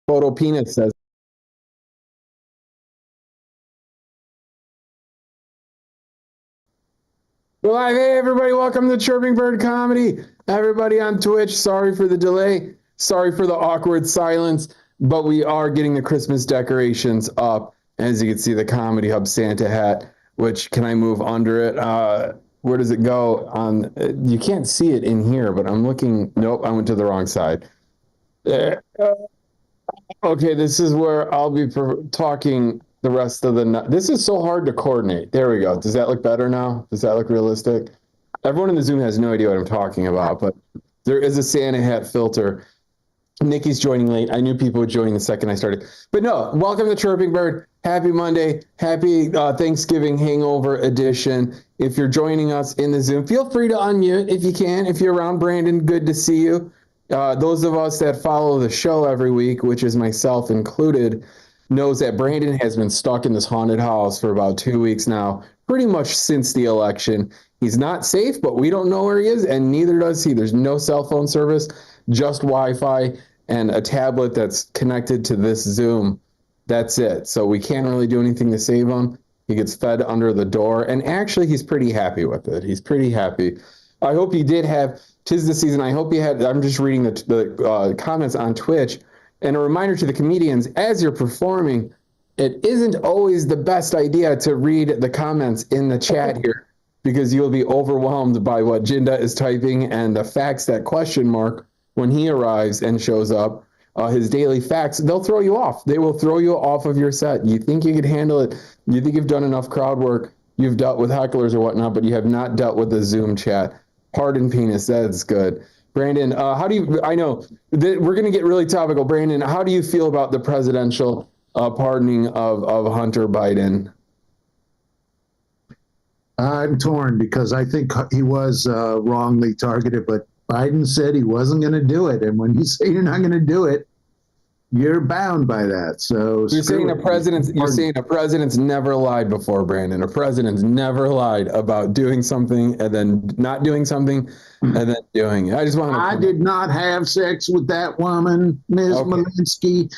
Photo Penis says. We're live. Hey, everybody. Welcome to Chirping Bird Comedy. Everybody on Twitch, sorry for the delay. Sorry for the awkward silence, but we are getting the Christmas decorations up. As you can see, the Comedy Hub Santa hat, which can I move under it? Where does it go? You can't see it in here, but I'm looking. Nope, I went to the wrong side. Okay, this is where I'll be talking the rest of the night. This is so hard to coordinate. There we go. Does that look better now? Does that look realistic? Everyone in the Zoom has no idea what I'm talking about, but there is a Santa hat filter. Nikki's joining late. I knew people would join the second I started. But no, welcome to Chirping Bird. Happy Monday. Happy Thanksgiving hangover edition. If you're joining us in the Zoom, feel free to unmute if you can. If you're around, Brandon, good to see you. Those of us that follow the show every week, which is myself included, knows that Brandon has been stuck in this haunted house for about 2 weeks now, pretty much since the election. He's not safe, but we don't know where he is, and neither does he. There's no cell phone service, just Wi-Fi and a tablet that's connected to this Zoom. That's it. So we can't really do anything to save him. He gets fed under the door, and actually he's pretty happy with it. He's pretty happy. I hope he did have, 'tis the season, I hope you had, I'm just reading the comments on Twitch, and a reminder to the comedians, as you're performing, it isn't always the best idea to read the comments in the chat here, because you'll be overwhelmed by what Jinda is typing and the facts that question mark when he arrives and shows up. His daily facts, they'll throw you off. They will throw you off of your set. You think you could handle it. You think you've done enough crowd work. You've dealt with hecklers or whatnot, but you have not dealt with the Zoom chat. Pardon penis, that's good. Brandon, how do you, I know we're going to get really topical. Brandon, how do you feel about the presidential pardoning of Hunter Biden? I'm torn because I think he was wrongly targeted, but Biden said he wasn't going to do it. And when you say you're not going to do it, you're bound by that. So you're saying a president's never lied before, Brandon. A president's never lied about doing something and then not doing something and then doing it. I did not have sex with that woman, Ms. Malinsky.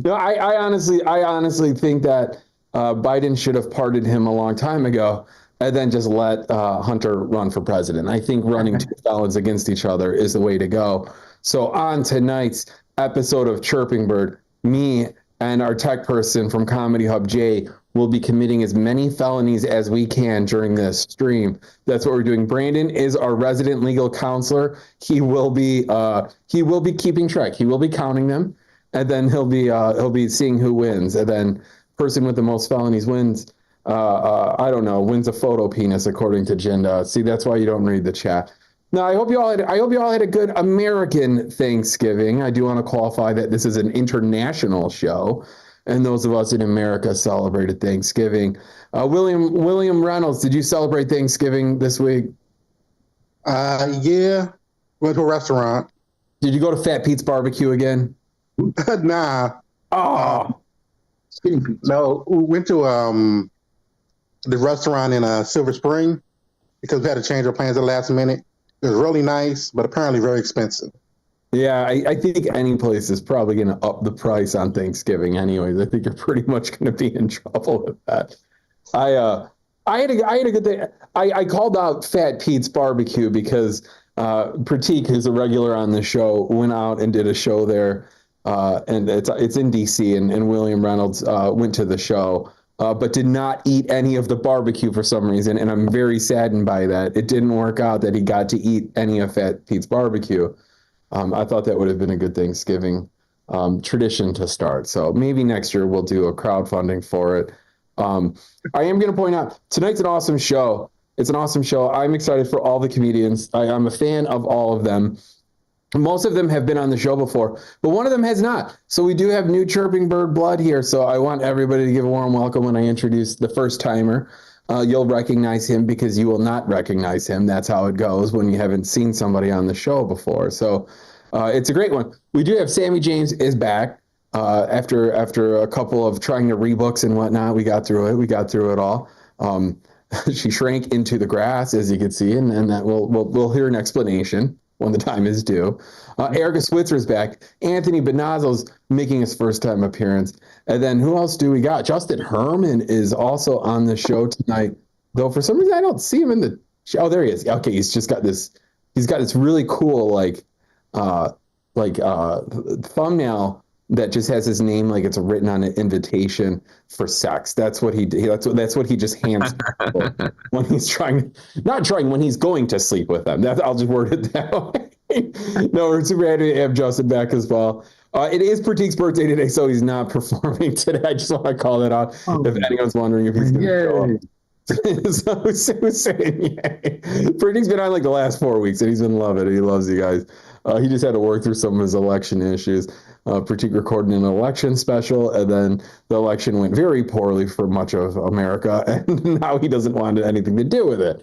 No, I honestly think that Biden should have pardoned him a long time ago and then just let Hunter run for president. I think running two felons against each other is the way to go. So on tonight's episode of Chirping Bird, me and our tech person from Comedy Hub, Jay, will be committing as many felonies as we can during this stream. That's what we're doing. Brandon is our resident legal counselor. He will be keeping track. He will be counting them, and then he'll be seeing who wins. And then person with the most felonies wins. I don't know, wins a photo penis according to Jinda. See, that's why you don't read the chat. No, I hope you all had a good American Thanksgiving. I do want to qualify that this is an international show, and those of us in America celebrated Thanksgiving. William Reynolds, did you celebrate Thanksgiving this week? Yeah, went to a restaurant. Did you go to Fat Pete's Barbecue again? Nah. Oh. No, we went to the restaurant in Silver Spring because we had to change our plans at the last minute. It was really nice, but apparently very expensive. Yeah, I think any place is probably going to up the price on Thanksgiving anyways. I think you're pretty much going to be in trouble with that. I had a good day. I called out Fat Pete's Barbecue because Pratik, who's a regular on the show, went out and did a show there. And it's in DC, and William Reynolds went to the show, but did not eat any of the barbecue for some reason, and I'm very saddened by that. It didn't work out that he got to eat any of Fat Pete's Barbecue. I thought that would have been a good Thanksgiving tradition to start. So maybe next year we'll do a crowdfunding for it. I am going to point out, tonight's an awesome show. It's an awesome show. I'm excited for all the comedians. I'm a fan of all of them. Most of them have been on the show before, but one of them has not. So we do have new Chirping Bird blood here. So I want everybody to give a warm welcome when I introduce the first timer. You'll recognize him because you will not recognize him. That's how it goes when you haven't seen somebody on the show before. So it's a great one. We do have Sammy James is back after a couple of trying to rebooks and whatnot. We got through it. We got through it all. She shrank into the grass, as you can see, and that we'll hear an explanation. when the time is due. Erica Switzer's back. Anthony Benazzo's making his first time appearance. And then who else do we got? Justin Herman is also on the show tonight. Though for some reason I don't see him in the show. Oh, there he is. Okay, he's got this really cool thumbnail that just has his name like it's written on an invitation for sex. That's what he just hands people when he's when he's going to sleep with them. I'll just word it that way. No, we're super happy to have Justin back as well. It is Pratik's birthday today, so he's not performing today. I just want to call that out if anyone's wondering if he's going to show up. So who's saying yay? Pratik's been on like the last 4 weeks, and he's been loving it. He loves you guys. He just had to work through some of his election issues. Pratik recorded an election special, and then the election went very poorly for much of America, and now he doesn't want anything to do with it.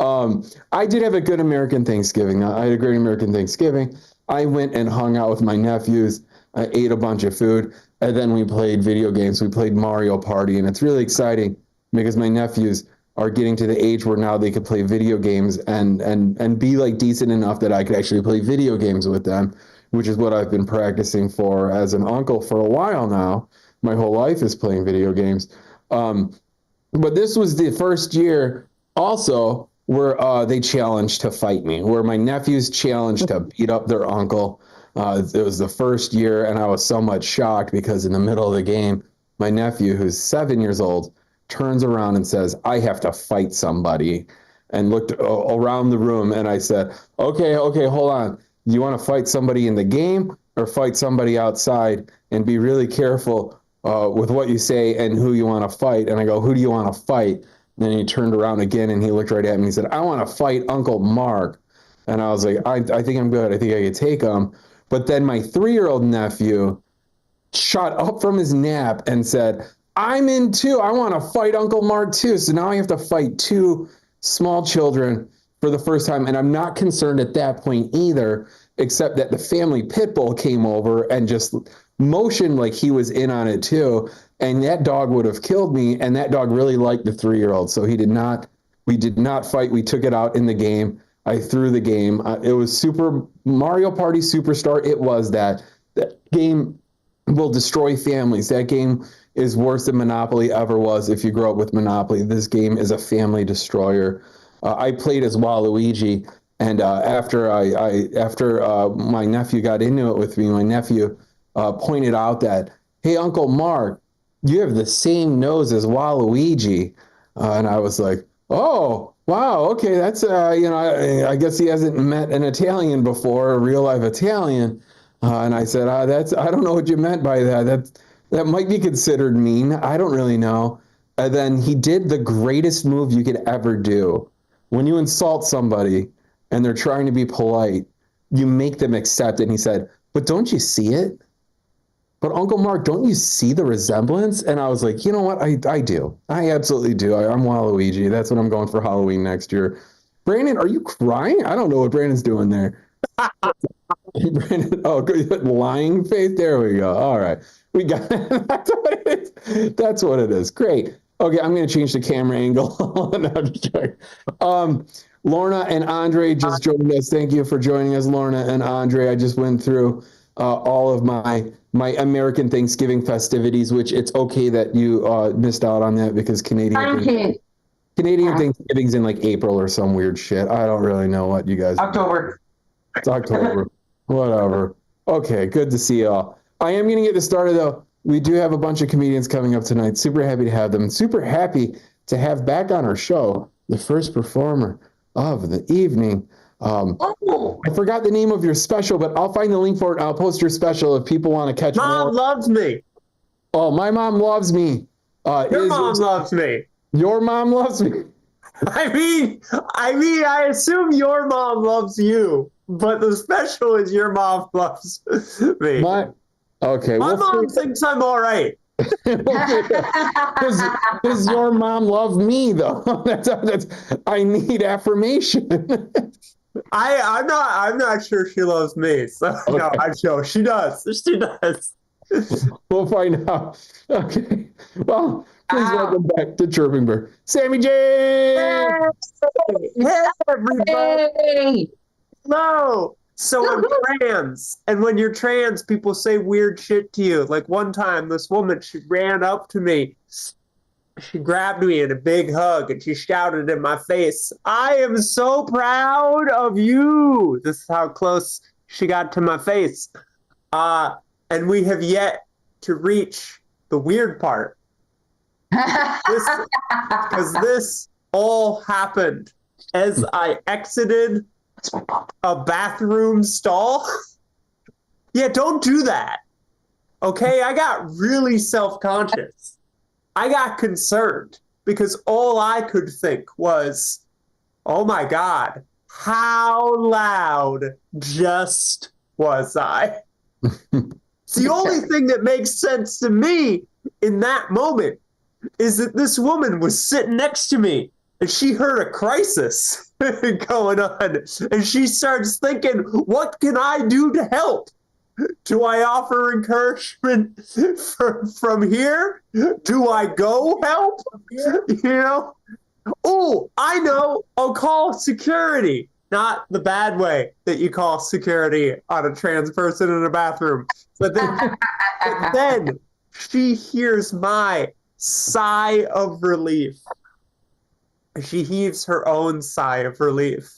I did have a good American Thanksgiving. I had a great American Thanksgiving. I went and hung out with my nephews. I ate a bunch of food, and then we played video games. We played Mario Party, and it's really exciting because my nephews are getting to the age where now they could play video games and be like decent enough that I could actually play video games with them, which is what I've been practicing for as an uncle for a while now. My whole life is playing video games. But this was the first year also where they challenged to fight me, where my nephews challenged to beat up their uncle. It was the first year, and I was somewhat shocked because in the middle of the game, my nephew, who's 7 years old, turns around and says, I have to fight somebody, and looked around the room, and I said, okay, hold on. Do you want to fight somebody in the game or fight somebody outside? And be really careful with what you say and who you want to fight. And I go, who do you want to fight? And then he turned around again, and he looked right at me and he said, I want to fight Uncle Mark. And I was like, I think I'm good. I think I could take him. But then my 3-year-old nephew shot up from his nap and said, I'm in too. I want to fight Uncle Mark too. So now I have to fight 2 small children for the first time. And I'm not concerned at that point either, except that the family pit bull came over and just motioned like he was in on it too. And that dog would have killed me. And that dog really liked the 3-year-old. So we did not fight. We took it out in the game. I threw the game. It was Super Mario Party Superstar. It was that game will destroy families. That game is worse than Monopoly ever was if you grow up with Monopoly. This game is a family destroyer. I played as Waluigi, and after my nephew got into it with me, my nephew pointed out that, hey, Uncle Mark, you have the same nose as Waluigi. And I was like, oh, wow, okay, that's, I guess he hasn't met an Italian before, a real live Italian. And I said, I don't know what you meant by that. That might be considered mean. I don't really know. And then he did the greatest move you could ever do. When you insult somebody and they're trying to be polite, you make them accept it. And he said, but don't you see it? But Uncle Mark, don't you see the resemblance? And I was like, you know what? I do. I absolutely do. I'm Waluigi. That's what I'm going for Halloween next year. Brandon, are you crying? I don't know what Brandon's doing there. Brandon, oh, good. Lying face. There we go. All right. We got it. That's what it is. That's what it is. Great. Okay, I'm going to change the camera angle. No, I'm just joking. Lorna and Andre just joined us. Thank you for joining us, Lorna and Andre. I just went through all of my American Thanksgiving festivities, which it's okay that you missed out on that because Canadian Thanksgiving's in like April or some weird shit. I don't really know what you guys. October. It's October. Whatever. Okay, good to see y'all. I am going to get this started, though. We do have a bunch of comedians coming up tonight. Super happy to have them. Super happy to have back on our show the first performer of the evening. I forgot the name of your special, but I'll find the link for it. I'll post your special if people want to catch Mom more. loves me. Oh, my mom loves me. Your mom loves me. Your mom loves me. I mean, I assume your mom loves you, but the special is your mom loves me. Okay. My mom thinks I'm all right. Does your mom love me though? I need affirmation. I'm not sure she loves me. So okay. No, I'm sure she does. She does. We'll find out. Okay. Well, please welcome back to Chirping Bird, Sammy J. Hey, everybody. No. So I'm trans, and when you're trans, people say weird shit to you. Like one time, this woman, she ran up to me, she grabbed me in a big hug, and she shouted in my face, "I am so proud of you." This is how close she got to my face. And we have yet to reach the weird part. Because this all happened as I exited a bathroom stall. Yeah, don't do that. Okay, I got really self-conscious. I got concerned because all I could think was, oh my God, how loud just was I? It's the only thing that makes sense to me in that moment is that this woman was sitting next to me and she heard a crisis going on. And she starts thinking, what can I do to help? Do I offer encouragement from here? Do I go help? You know? Oh, I know. I'll call security. Not the bad way that you call security on a trans person in a bathroom. But then she hears my sigh of relief. She heaves her own sigh of relief.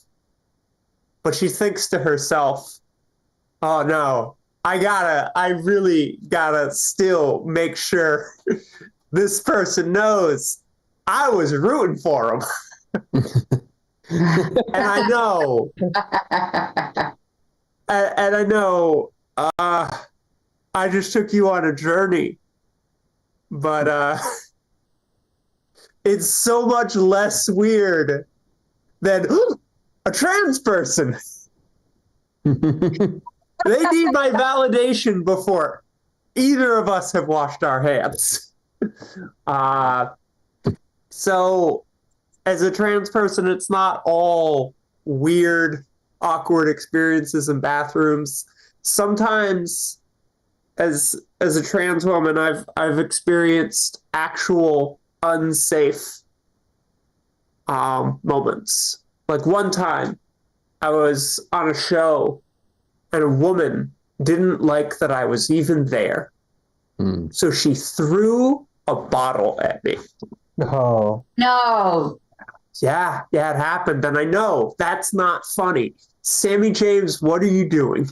But she thinks to herself, oh no, I really gotta still make sure this person knows I was rooting for him. And I know, I just took you on a journey, but it's so much less weird than a trans person. They need my validation before either of us have washed our hands. So as a trans person, it's not all weird, awkward experiences in bathrooms. Sometimes as a trans woman, I've experienced actual unsafe moments. Like one time I was on a show and a woman didn't like that I was even there. So she threw a bottle at me. Oh. No. Yeah, it happened. And I know that's not funny. Sammy James, what are you doing?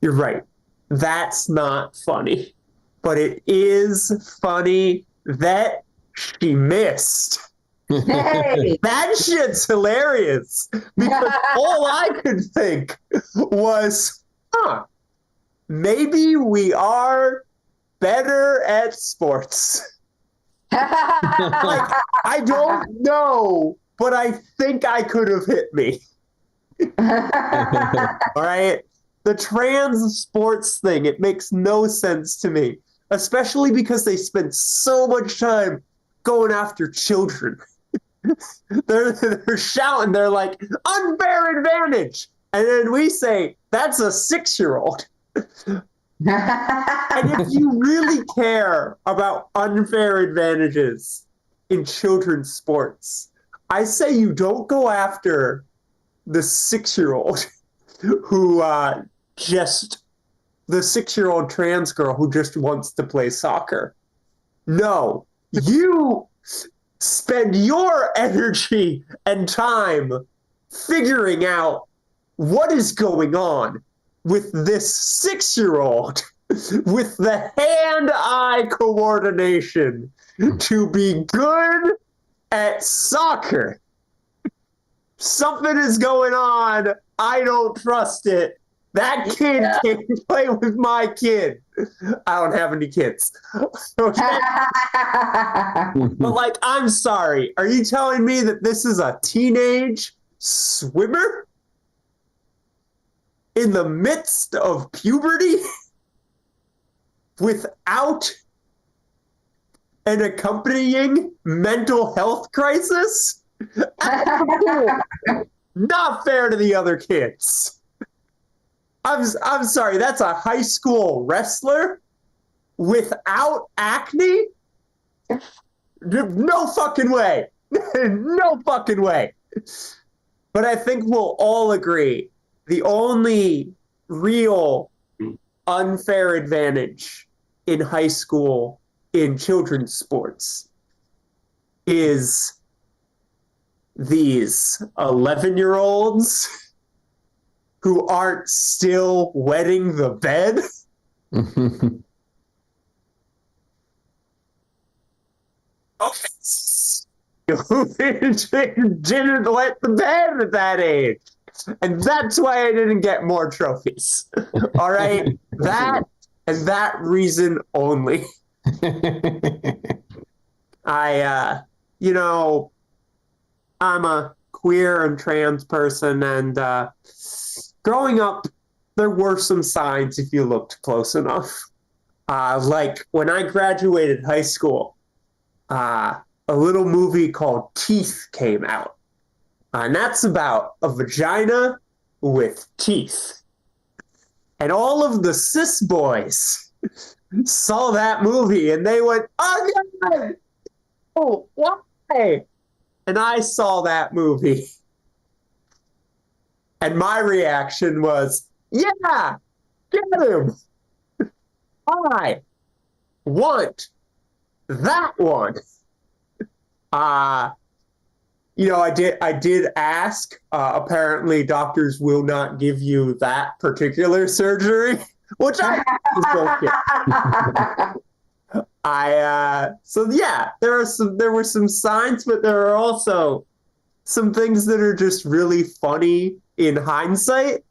You're right. That's not funny. But it is funny that she missed. Hey. That shit's hilarious. Because all I could think was, maybe we are better at sports. Like, I don't know, but I think I could have hit me. All right? The trans sports thing, it makes no sense to me, especially because they spend so much time going after children. They're shouting, they're like, unfair advantage. And then we say, that's a 6-year-old. And if you really care about unfair advantages in children's sports, I say you don't go after the 6-year-old who the 6-year-old trans girl who just wants to play soccer. No, you spend your energy and time figuring out what is going on with this 6-year-old with the hand-eye coordination to be good at soccer. Something is going on. I don't trust it. That kid can't play with my kid. I don't have any kids. Okay? But like, I'm sorry. Are you telling me that this is a teenage swimmer in the midst of puberty without an accompanying mental health crisis? Not fair to the other kids. I'm sorry, that's a high school wrestler without acne? No fucking way. No fucking way. But I think we'll all agree the only real unfair advantage in high school in children's sports is these 11-year-olds who aren't still wetting the bed. Okay. You didn't wet the bed at that age. And that's why I didn't get more trophies. All right? That and that reason only. I'm a queer and trans person, and growing up, there were some signs if you looked close enough. Like when I graduated high school, a little movie called Teeth came out. And that's about a vagina with teeth. And all of the cis boys saw that movie and they went, "Oh, God! Oh, why?" And I saw that movie. And my reaction was, "Yeah, get him. I want that one." I did ask. Apparently, doctors will not give you that particular surgery, which I bullshit. There were some signs, but there are also some things that are just really funny in hindsight.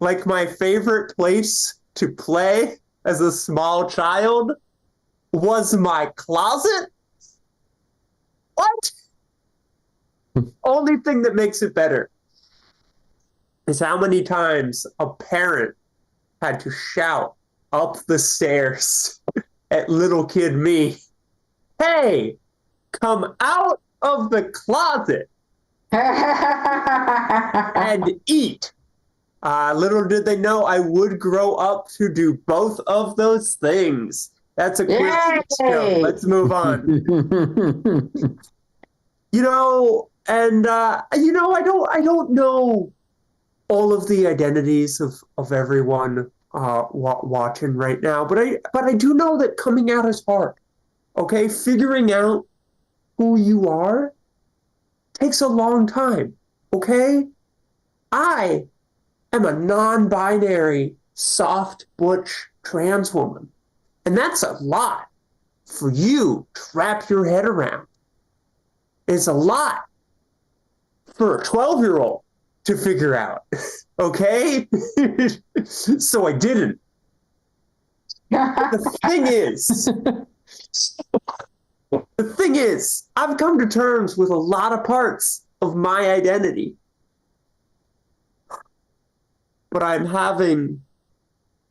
Like my favorite place to play as a small child was my closet. What? Only thing that makes it better is how many times a parent had to shout up the stairs at little kid me, "Hey, come out of the closet and eat." Little did they know I would grow up to do both of those things. That's a quick show. Let's move on. I don't know all of the identities of everyone watching right now, but I do know that coming out is hard. Okay, figuring out who you are takes a long time. Okay, I am a non-binary, soft butch trans woman, and that's a lot for you to wrap your head around. It's a lot for a 12-year-old to figure out, okay? So I didn't. The thing is, I've come to terms with a lot of parts of my identity. But I'm having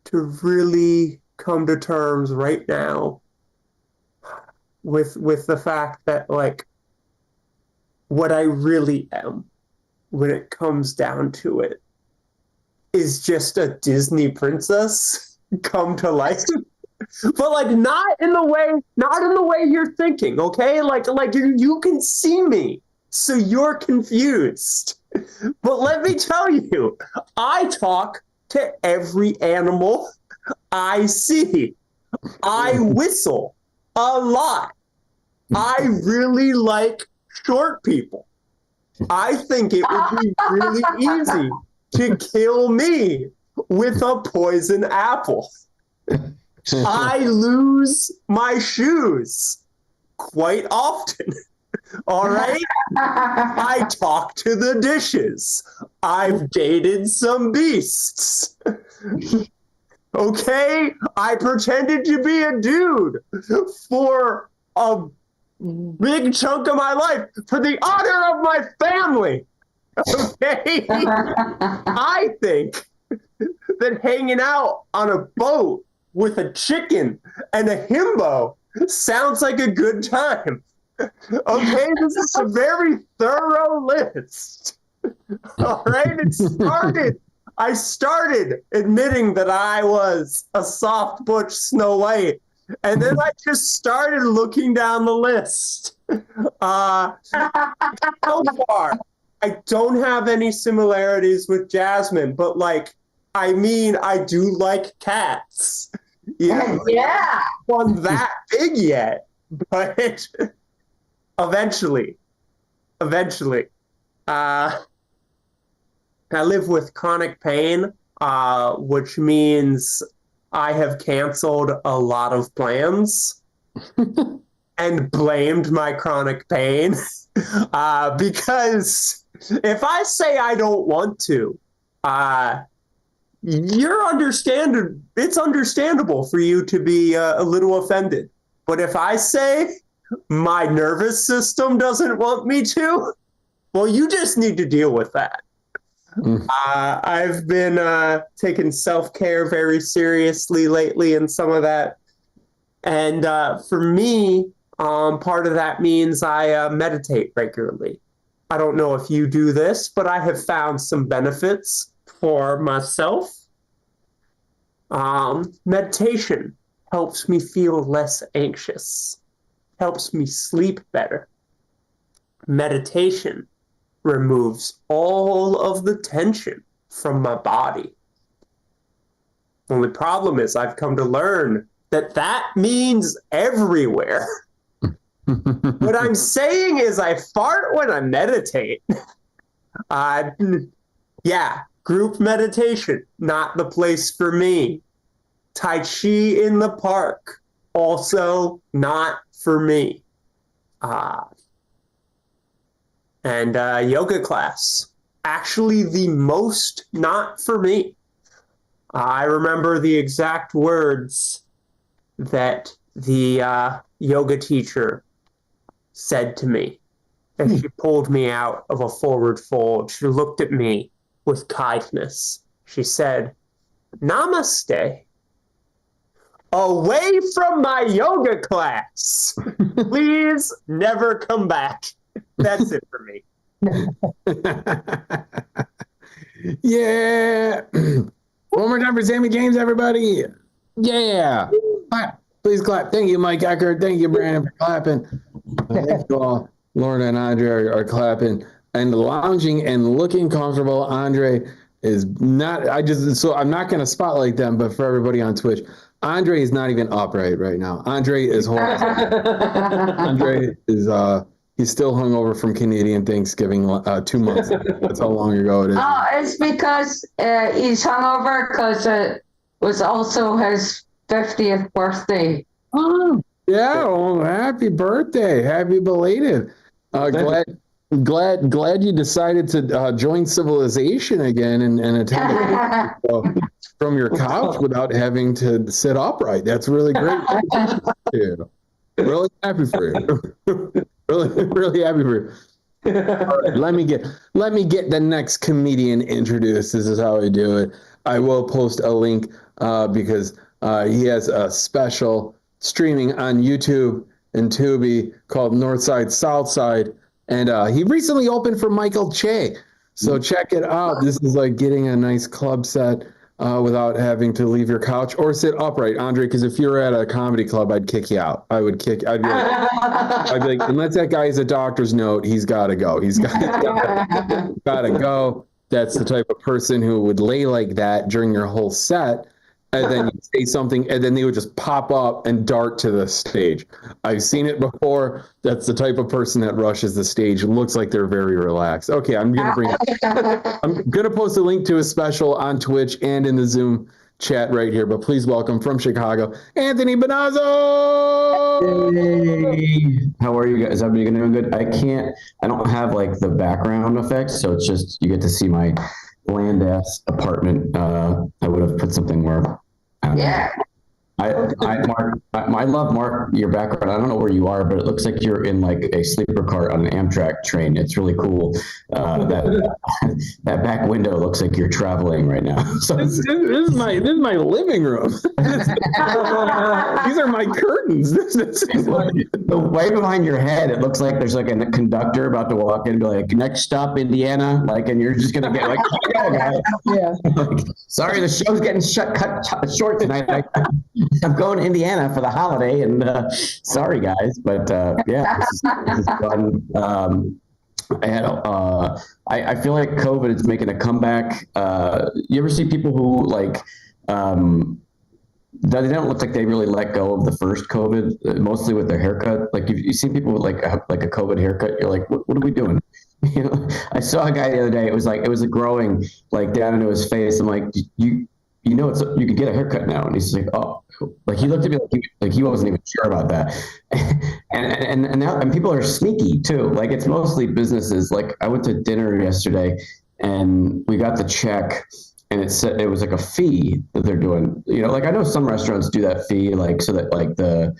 to really come to terms right now with the fact that, like, what I really am when it comes down to it is just a Disney princess come to life. But like not in the way you're thinking, okay? Like you can see me, so you're confused. But let me tell you, I talk to every animal I see. I whistle a lot. I really like short people. I think it would be really easy to kill me with a poison apple. I lose my shoes quite often. All right? I talk to the dishes. I've dated some beasts. Okay? I pretended to be a dude for a big chunk of my life for the honor of my family. Okay? I think that hanging out on a boat with a chicken and a himbo sounds like a good time. Okay, this is a very thorough list. All right, I started admitting that I was a soft butch Snow White, and then I just started looking down the list. So far, I don't have any similarities with Jasmine, but like, I mean, I do like cats. Yeah, Yeah. one that big yet, but eventually. I live with chronic pain, which means I have canceled a lot of plans and blamed my chronic pain because if I say I don't want to, it's understandable for you to be a little offended. But if I say my nervous system doesn't want me to, well, you just need to deal with that. I've been taking self-care very seriously lately and some of that. And for me, part of that means I meditate regularly. I don't know if you do this, but I have found some benefits for myself. Meditation helps me feel less anxious, helps me sleep better. Meditation removes all of the tension from my body. Only problem is I've come to learn that means everywhere. What I'm saying is I fart when I meditate. Yeah, group meditation, not the place for me. Tai Chi in the park, also not for me. And yoga class, actually the most not for me. I remember the exact words that the yoga teacher said to me as she pulled me out of a forward fold. She looked at me with kindness. She said, "Namaste. Away from my yoga class. Please never come back." That's it for me. Yeah. One more time for Sammy James, everybody. Yeah. Clap. Please clap. Thank you, Mike Eckert. Thank you, Brandon, for clapping. Thank you all. Lorna and Andre are clapping and lounging and looking comfortable. Andre is not, I'm not going to spotlight them, but for everybody on Twitch, Andre is not even upright right now. Andre is horrible. Andre is, he's still hungover from Canadian Thanksgiving 2 months. That's how long ago it is. Oh, it's because he's hungover because it was also his 50th birthday. Oh, yeah. Well, happy birthday. Happy belated. Glad you decided to join civilization again and attend from your couch without having to sit upright. That's really great. Really happy for you. really happy for you. All right, let me get the next comedian introduced. This is how I do it. I will post a link because he has a special streaming on YouTube and Tubi called Northside Southside, and he recently opened for Michael Che. So check it out. This is like getting a nice club set without having to leave your couch or sit upright, Andre. Because if you're at a comedy club, I'd kick you out. I'd be like, unless that guy has a doctor's note, he's got to go. He's got to go. That's the type of person who would lay like that during your whole set, and then you say something, and then they would just pop up and dart to the stage. I've seen it before. That's the type of person that rushes the stage. It looks like they're very relaxed. Okay, I'm gonna post a link to his special on Twitch and in the Zoom chat right here. But please welcome from Chicago, Anthony Bonazzo. Hey, how are you guys? Everybody doing good? I don't have like the background effects, so it's just you get to see my bland ass apartment. I would have put something more. Yeah. Mark, I love Mark, your background. I don't know where you are, but it looks like you're in like a sleeper car on an Amtrak train. It's really cool. That back window looks like you're traveling right now. So This is my living room. These are my curtains. right behind your head, it looks like there's like a conductor about to walk in and be like, "Next stop, Indiana," like, and you're just gonna get like, "Yeah, sorry, the show's getting cut short tonight. I'm going to Indiana for the holiday, and sorry guys, but yeah, this is fun. I had I feel like COVID is making a comeback. You ever see people who like they don't look like they really let go of the first COVID, mostly with their haircut. Like you see people with like a COVID haircut, you're like, what are we doing? You know, I saw a guy the other day. It was growing like down into his face. I'm like, you you can get a haircut now, and he's like, oh, like he looked at me like he wasn't even sure about that. and people are sneaky too. Like it's mostly businesses. Like I went to dinner yesterday, and we got the check. And it said it was like a fee that they're doing. You know, like I know some restaurants do that fee, like so that like the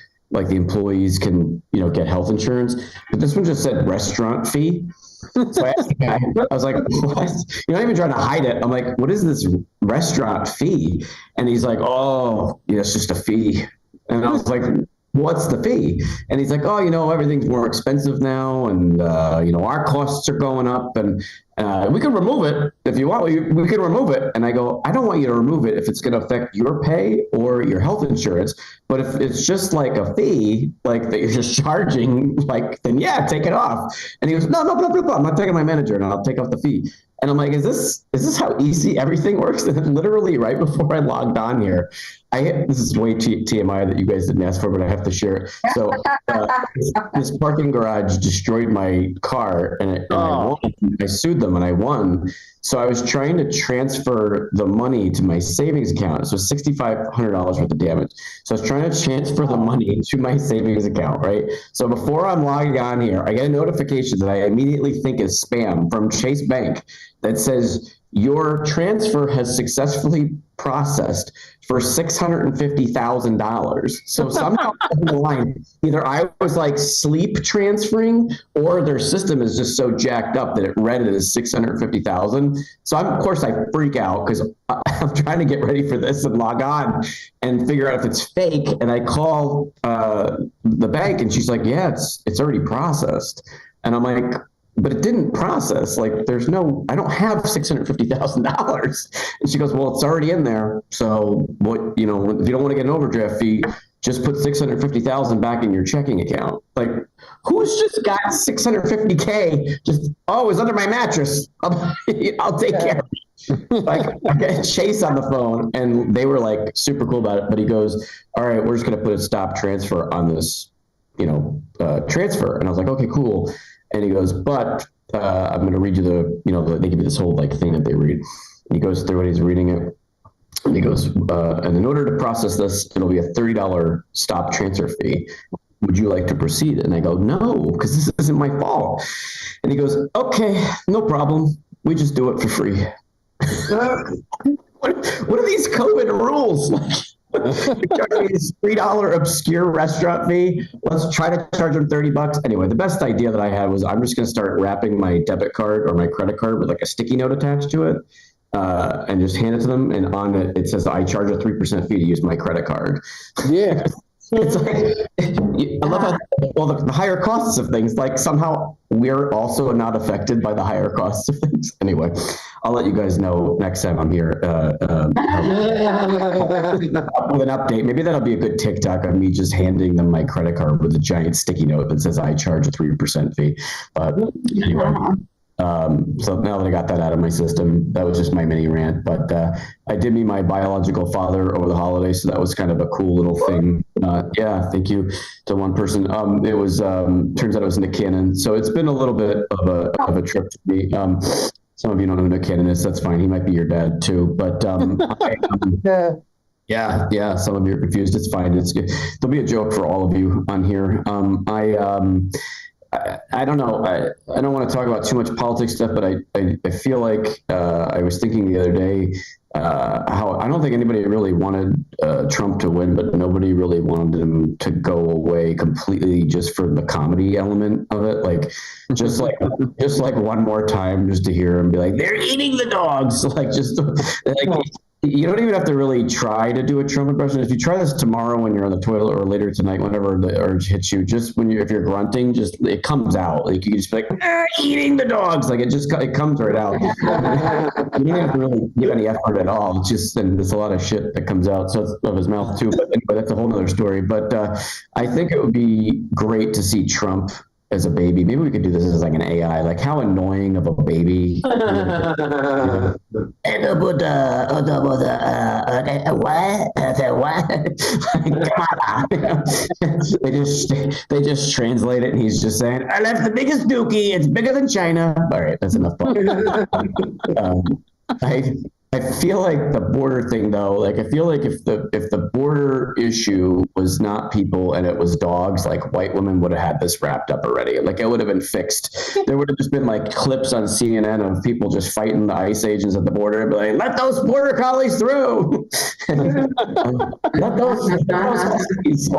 employees can get health insurance. But this one just said restaurant fee. So I asked the guy, I was like, what? You're not even trying to hide it. I'm like, what is this restaurant fee? And he's like, oh, it's just a fee. And I was like, what's the fee? And he's like, oh, everything's more expensive now, and our costs are going up, and we can remove it if you want. We can remove it. And I go, I don't want you to remove it if it's going to affect your pay or your health insurance. But if it's just like a fee, like that you're just charging, like then yeah, take it off. And he goes, no, I'm not taking my manager, and I'll take off the fee. And I'm like, is this how easy everything works? And literally right before I logged on here, this is way TMI that you guys didn't ask for, but I have to share it. So this parking garage destroyed my car, and I won. I sued them, and I won. So I was trying to transfer the money to my savings account. So $6,500 worth of damage. So I was trying to transfer the money to my savings account, right? So before I'm logging on here, I get a notification that I immediately think is spam from Chase Bank that says, your transfer has successfully processed for $650,000. So somehow in the line, either I was like sleep transferring, or their system is just so jacked up that it read it as 650,000. So of course I freak out because I'm trying to get ready for this and log on and figure out if it's fake. And I call the bank, and she's like, yeah, it's already processed. And I'm like, but it didn't process. Like I don't have $650,000. And she goes, well, it's already in there. So what, if you don't want to get an overdraft fee, just put $650,000 back in your checking account. Like who's just got $650K? Just, it's under my mattress. I'll take care of it. Like I got Chase on the phone, and they were like super cool about it. But he goes, all right, we're just going to put a stop transfer on this, transfer. And I was like, okay, cool. And he goes, but I'm going to read you they give you this whole like thing that they read. And he goes through it, he's reading it. And he goes, and in order to process this, it'll be a $30 stop transfer fee. Would you like to proceed? And I go, no, because this isn't my fault. And he goes, okay, no problem. We just do it for free. What are these COVID rules? You're charging this $3 obscure restaurant fee. Let's try to charge them $30. Anyway, the best idea that I had was I'm just going to start wrapping my debit card or my credit card with like a sticky note attached to it, and just hand it to them. And on it says I charge a 3% fee to use my credit card. Yeah. It's like, I love how the higher costs of things, like somehow we're also not affected by the higher costs of things. Anyway, I'll let you guys know next time I'm here with an update. Maybe that'll be a good TikTok of me just handing them my credit card with a giant sticky note that says I charge a 3% fee. But anyway. So now that I got that out of my system, that was just my mini rant. But I did meet my biological father over the holidays, so that was kind of a cool little thing. Yeah, thank you to one person. It was turns out it was Nick Cannon, so it's been a little bit of a trip to me. Some of you don't know who Nick Cannon is. That's fine. He might be your dad too. But yeah. Some of you are confused. It's fine. It's good. There'll be a joke for all of you on here. I don't know. I don't want to talk about too much politics stuff, but I feel like I was thinking the other day how I don't think anybody really wanted Trump to win, but nobody really wanted him to go away completely just for the comedy element of it. Like just like one more time just to hear him be like, they're eating the dogs. Like just like you don't even have to really try to do a Trump impression. If you try this tomorrow when you're on the toilet or later tonight, whenever the urge hits you, just if you're grunting, just it comes out. Like you can just be like, eating the dogs. Like it comes right out. You don't have to really give any effort at all. It's just, and there's a lot of shit that comes out of his mouth too. But anyway, that's a whole nother story. But I think it would be great to see Trump as a baby. Maybe we could do this as like an AI. Like, how annoying of a baby. What? They just translate it, and he's just saying, "I left the biggest dookie. It's bigger than China." All right, that's enough. I feel like the border thing, though, like I feel like if the border issue was not people and it was dogs, like white women would have had this wrapped up already. Like it would have been fixed. There would have just been like clips on CNN of people just fighting the ICE agents at the border and be like, "Let those border collies through." Let those collies.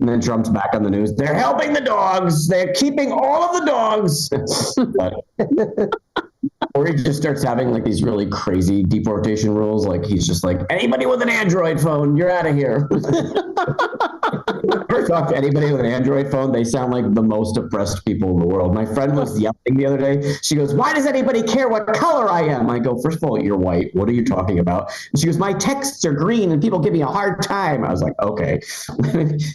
And then Trump's back on the news. They're helping the dogs. They're keeping all of the dogs. Or he just starts having like these really crazy deportation rules. Like he's just like, anybody with an Android phone, you're out of here. Ever talk to anybody with an Android phone? They sound like the most oppressed people in the world. My friend was yelling the other day. She goes, "Why does anybody care what color I am?" I go, "First of all, you're white. What are you talking about?" And she goes, "My texts are green and people give me a hard time." I was like, okay,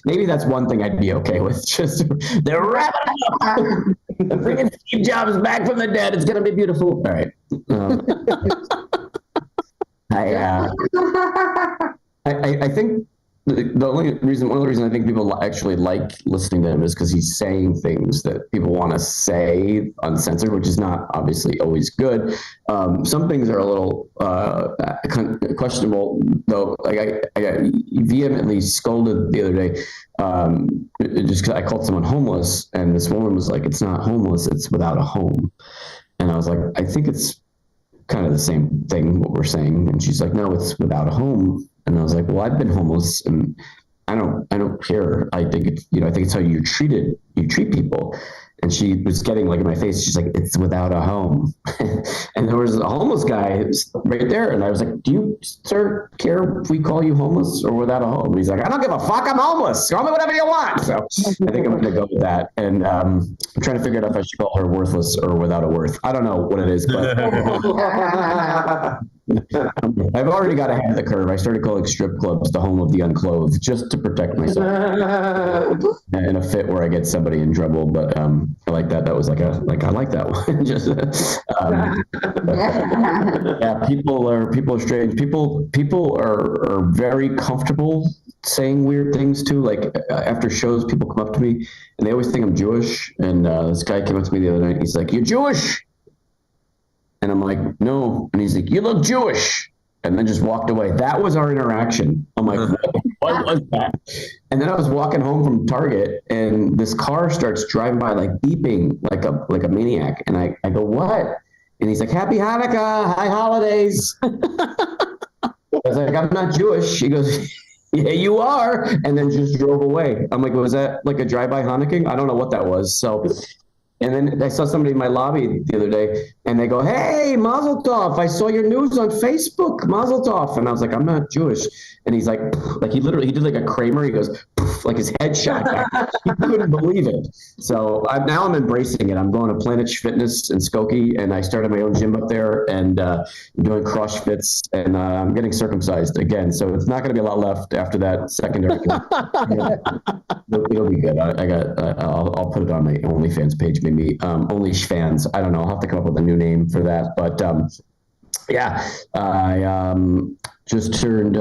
maybe that's one thing I'd be okay with. Just they're wrapping up. Bringing Steve Jobs back from the dead. It's going to be beautiful. All right. I think one of the reasons I think people actually like listening to him is because he's saying things that people want to say uncensored, which is not obviously always good. Some things are a little questionable, though. Like I got vehemently scolded the other day just because I called someone homeless, and this woman was like, "It's not homeless, it's without a home." And I was like, "I think it's kind of the same thing, what we're saying." And she's like, "No, it's without a home." And I was like, "Well, I've been homeless, and I don't care. I think it's, I think it's how you treat people." And she was getting like in my face. She's like, "It's without a home." And there was a homeless guy right there. And I was like, "Do you, sir, care if we call you homeless or without a home?" And he's like, "I don't give a fuck. I'm homeless. Call me whatever you want." So I think I'm going to go with that. And I'm trying to figure out if I should call her worthless or without a worth. I don't know what it is, but I've already got ahead of the curve. I started calling strip clubs the home of the unclothed just to protect myself in a fit where I get somebody in trouble. But I like that. That was I like that one. Just yeah, people are strange. People are very comfortable saying weird things too. Like after shows, people come up to me and they always think I'm Jewish. And this guy came up to me the other night. He's like, "You're Jewish?" And I'm like, "No." And he's like, "You look Jewish." And then just walked away. That was our interaction. I'm like, what was that? And then I was walking home from Target, and this car starts driving by, like beeping like a maniac. And I go, "What?" And he's like, "Happy Hanukkah, high holidays." I was like, "I'm not Jewish." He goes, "Yeah, you are." And then just drove away. I'm like, "Was that like a drive-by Hanukkah?" I don't know what that was. So. And then I saw somebody in my lobby the other day, and they go, "Hey, Mazel Tov, I saw your news on Facebook, Mazel Tov." And I was like, "I'm not Jewish." And he's like he did like a Kramer. He goes, like his head shot back. He couldn't believe it. So now I'm embracing it. I'm going to Planet Fitness in Skokie, and I started my own gym up there, and I'm doing CrossFits, and I'm getting circumcised again. So it's not going to be a lot left after that secondary. It'll be good. I'll put it on my OnlyFans page. Maybe OnlyFans. I don't know. I'll have to come up with a new name for that. But yeah, I just turned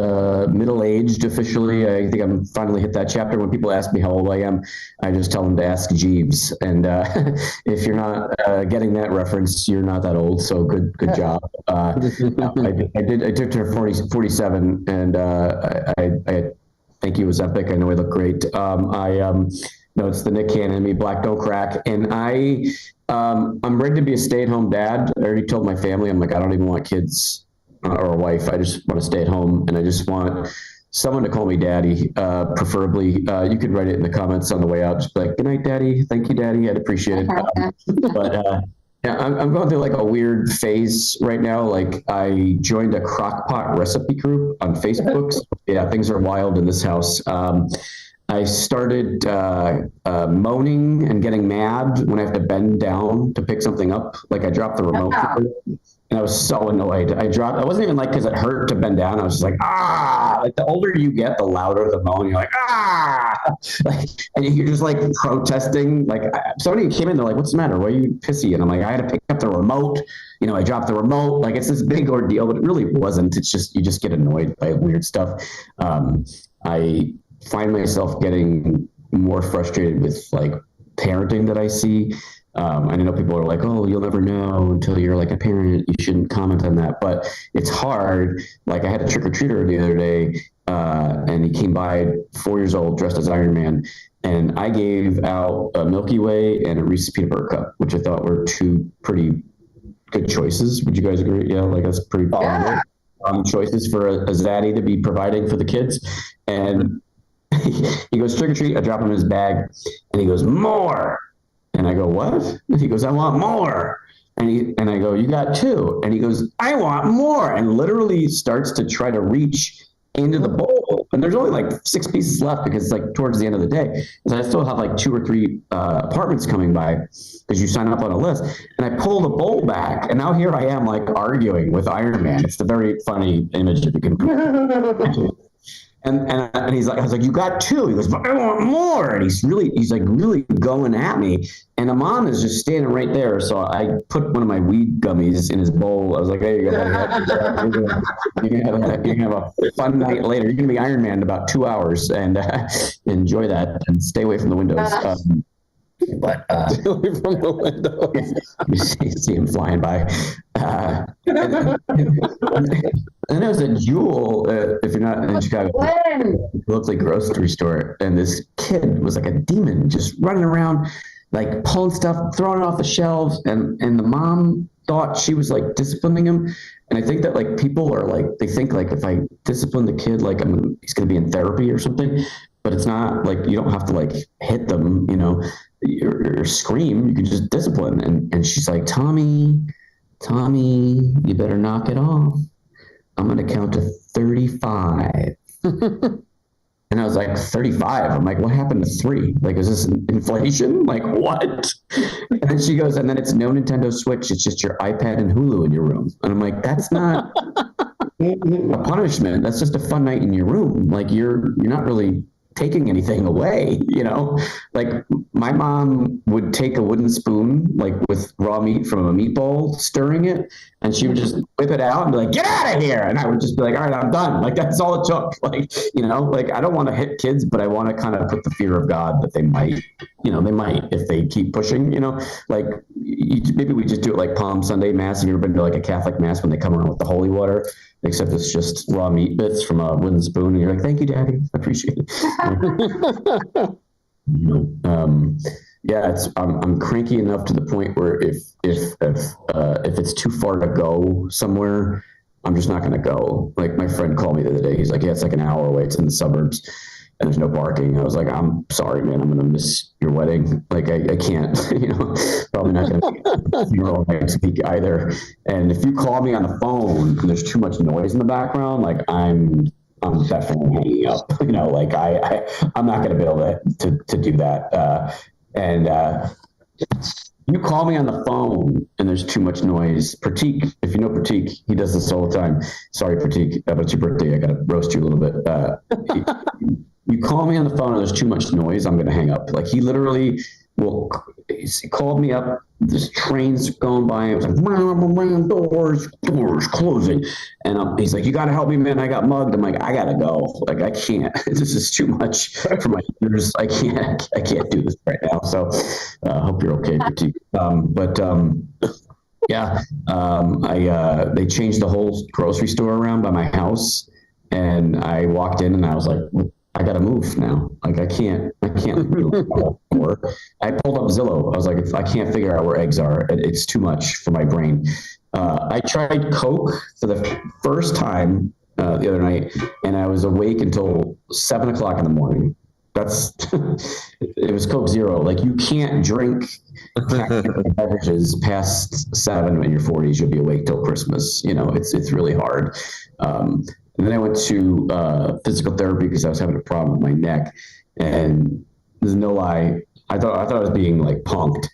middle-aged officially. I think I'm finally hit that chapter. When people ask me how old I am, I just tell them to ask Jeeves. And if you're not getting that reference, you're not that old. So good job. I took to 47, and I think he was epic. I know I look great. No, it's the Nick Cannon, me, Black Don't Crack. And I'm ready to be a stay-at-home dad. I already told my family, I'm like, I don't even want kids or a wife. I just want to stay at home, and I just want someone to call me daddy, preferably. You could write it in the comments on the way out. Just be like, "Good night, daddy. Thank you, daddy. I'd appreciate it." But yeah, I'm going through like a weird phase right now. Like I joined a crock pot recipe group on Facebook. So, yeah, things are wild in this house. I started moaning and getting mad when I have to bend down to pick something up. Like I dropped the remote, and I was so annoyed. I wasn't even like because it hurt to bend down. I was just like, ah. Like the older you get, the louder the moan. You're like, ah. Like, and you're just like protesting. Like somebody came in, they're like, what's the matter? Why are you pissy? And I'm like, I had to pick up the remote. I dropped the remote. Like it's this big ordeal, but it really wasn't. It's just you just get annoyed by weird stuff. I find myself getting more frustrated with like parenting that I see. I know people are like, oh, you'll never know until you're like a parent. You shouldn't comment on that. But it's hard. Like I had a trick-or-treater the other day, and he came by 4 years old dressed as Iron Man. And I gave out a Milky Way and a Reese's Peanut Butter Cup, which I thought were two pretty good choices. Would you guys agree? Yeah, like that's pretty choices for a zaddy to be providing for the kids. And he goes trick or treat. I drop him in his bag, and he goes more. And I go, what? And he goes, I want more. And I go, you got two. And he goes, I want more. And literally starts to try to reach into the bowl. And there's only like 6 pieces left because it's like towards the end of the day. And I still have like 2 or 3 apartments coming by because you sign up on a list. And I pull the bowl back, and now here I am like arguing with Iron Man. It's a very funny image if you can. And he's like, I was like, you got 2. He goes, but I want more. And he's like really going at me. And the mom is just standing right there. So I put one of my weed gummies in his bowl. I was like, there you go. You're gonna have a fun night later. You're gonna be Iron Man in about 2 hours, and enjoy that and stay away from the windows. But Stay away from the window. you see him flying by. And there was a Jewel, if you're not in Chicago, locally grocery store, and this kid was like a demon, just running around, like pulling stuff, throwing it off the shelves, and the mom thought she was like disciplining him. And I think that like people are like, they think like if I discipline the kid, like he's going to be in therapy or something. But it's not like you don't have to like hit them, or scream. You can just discipline. And she's like, Tommy, you better knock it off. I'm going to count to 35. And I was like, 35? I'm like, what happened to 3? Like, is this inflation? Like, what? And then she goes, and then it's no Nintendo Switch. It's just your iPad and Hulu in your room. And I'm like, that's not a punishment. That's just a fun night in your room. Like, you're not really taking anything away, like my mom would take a wooden spoon, like with raw meat from a meatball, stirring it, and she would just whip it out and be like, get out of here. And I would just be like, all right, I'm done. Like, that's all it took. Like, like I don't want to hit kids, but I want to kind of put the fear of God that they might, if they keep pushing, like maybe we just do it like Palm Sunday Mass. Have you ever been to like a Catholic Mass when they come around with the holy water? Except it's just raw meat bits from a wooden spoon, and you're like, "Thank you, Daddy, I appreciate it." I'm cranky enough to the point where if it's too far to go somewhere, I'm just not going to go. Like my friend called me the other day. He's like, "Yeah, it's like an hour away. It's in the suburbs, and there's no parking." I was like, "I'm sorry, man. I'm going to miss your wedding. Like I can't. Probably not going to funeral next week either. And if you call me on the phone and there's too much noise in the background, like I'm definitely hanging up. Like I'm not going to be able to do that. You call me on the phone and there's too much noise. Pratik, if you know Pratik, he does this all the time. Sorry, Pratik, but it's your birthday. I got to roast you a little bit. You call me on the phone and there's too much noise, I'm going to hang up. Like he literally he called me up. This train's going by. It was like, doors closing. And he's like, you got to help me, man. I got mugged. I'm like, I got to go. Like, I can't. This is too much for my ears. I can't do this right now. So I hope you're okay, Pratik. They changed the whole grocery store around by my house. And I walked in and I was like, I got to move now. Like I can't do it anymore. I pulled up Zillow. I was like, I can't figure out where eggs are. It's too much for my brain. I tried Coke for the first time the other night, and I was awake until 7:00 in the morning. It was Coke Zero. Like you can't drink beverages past 7 in your 40s. You'll be awake till Christmas. It's really hard. And then I went to physical therapy because I was having a problem with my neck. And there's no lie. I thought I was being like punked.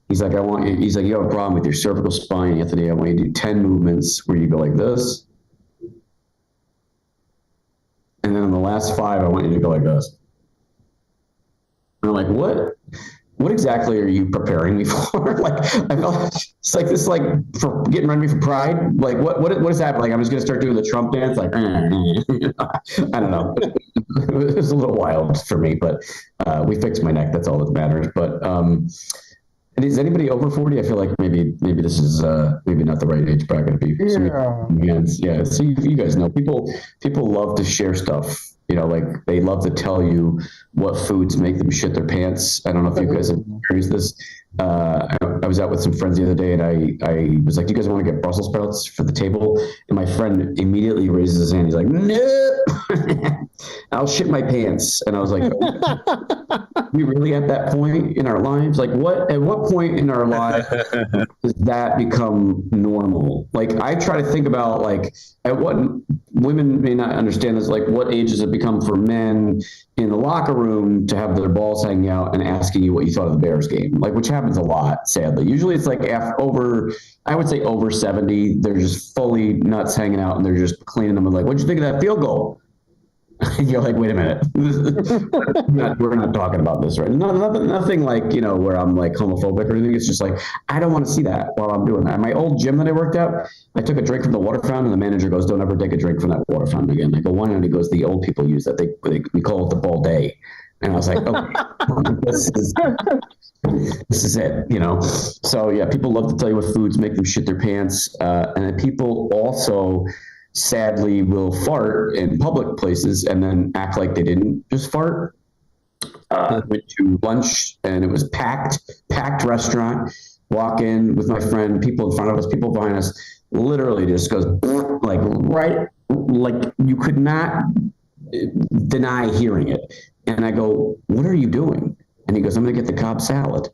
He's like, he's like, you have a problem with your cervical spine, Anthony. I want you to do 10 movements where you go like this. And then on the last 5, I want you to go like this. And I'm like, what exactly are you preparing me for? Like, I felt it's like this, like for getting ready for Pride. Like, what is that? Like, I'm just gonna start doing the Trump dance. Like, I don't know. It was a little wild for me, but we fixed my neck. That's all that matters. But is anybody over 40? I feel like maybe this is maybe not the right age bracket. Yeah. So you guys know people love to share stuff. You know, like they love to tell you what foods make them shit their pants. I don't know if you guys have experienced this. I was out with some friends the other day, and I was like, "Do you guys want to get Brussels sprouts for the table?" And my friend immediately raises his hand. He's like, "No, I'll shit my pants." And I was like, "We really at that point in our lives? Like, at what point in our life does that become normal?" Like, I try to think about like at what women may not understand this. Like, what age does it become for men in the locker room to have their balls hanging out and asking you what you thought of the Bears game? Like, which happens a lot, sadly. Usually it's like I would say over 70, they're just fully nuts hanging out and they're just cleaning them and like, what'd you think of that field goal? You're like, wait a minute. We're not talking about this, right? Nothing like, you know, where I'm like homophobic or anything. It's just like, I don't want to see that while I'm doing that. At my old gym that I worked at, I took a drink from the water fountain and the manager goes, "Don't ever take a drink from that water fountain again." I go, "Why not?" He goes, "The old people use that. We call it the ball day." And I was like, okay, this is it, you know? So yeah, people love to tell you what foods make them shit their pants. And then people also sadly will fart in public places and then act like they didn't just fart. Went to lunch and it was packed restaurant. Walk in with my friend, people in front of us, people behind us, literally just goes like right, like you could not deny hearing it. And I go, "What are you doing?" And he goes, "I'm going to get the Cobb salad."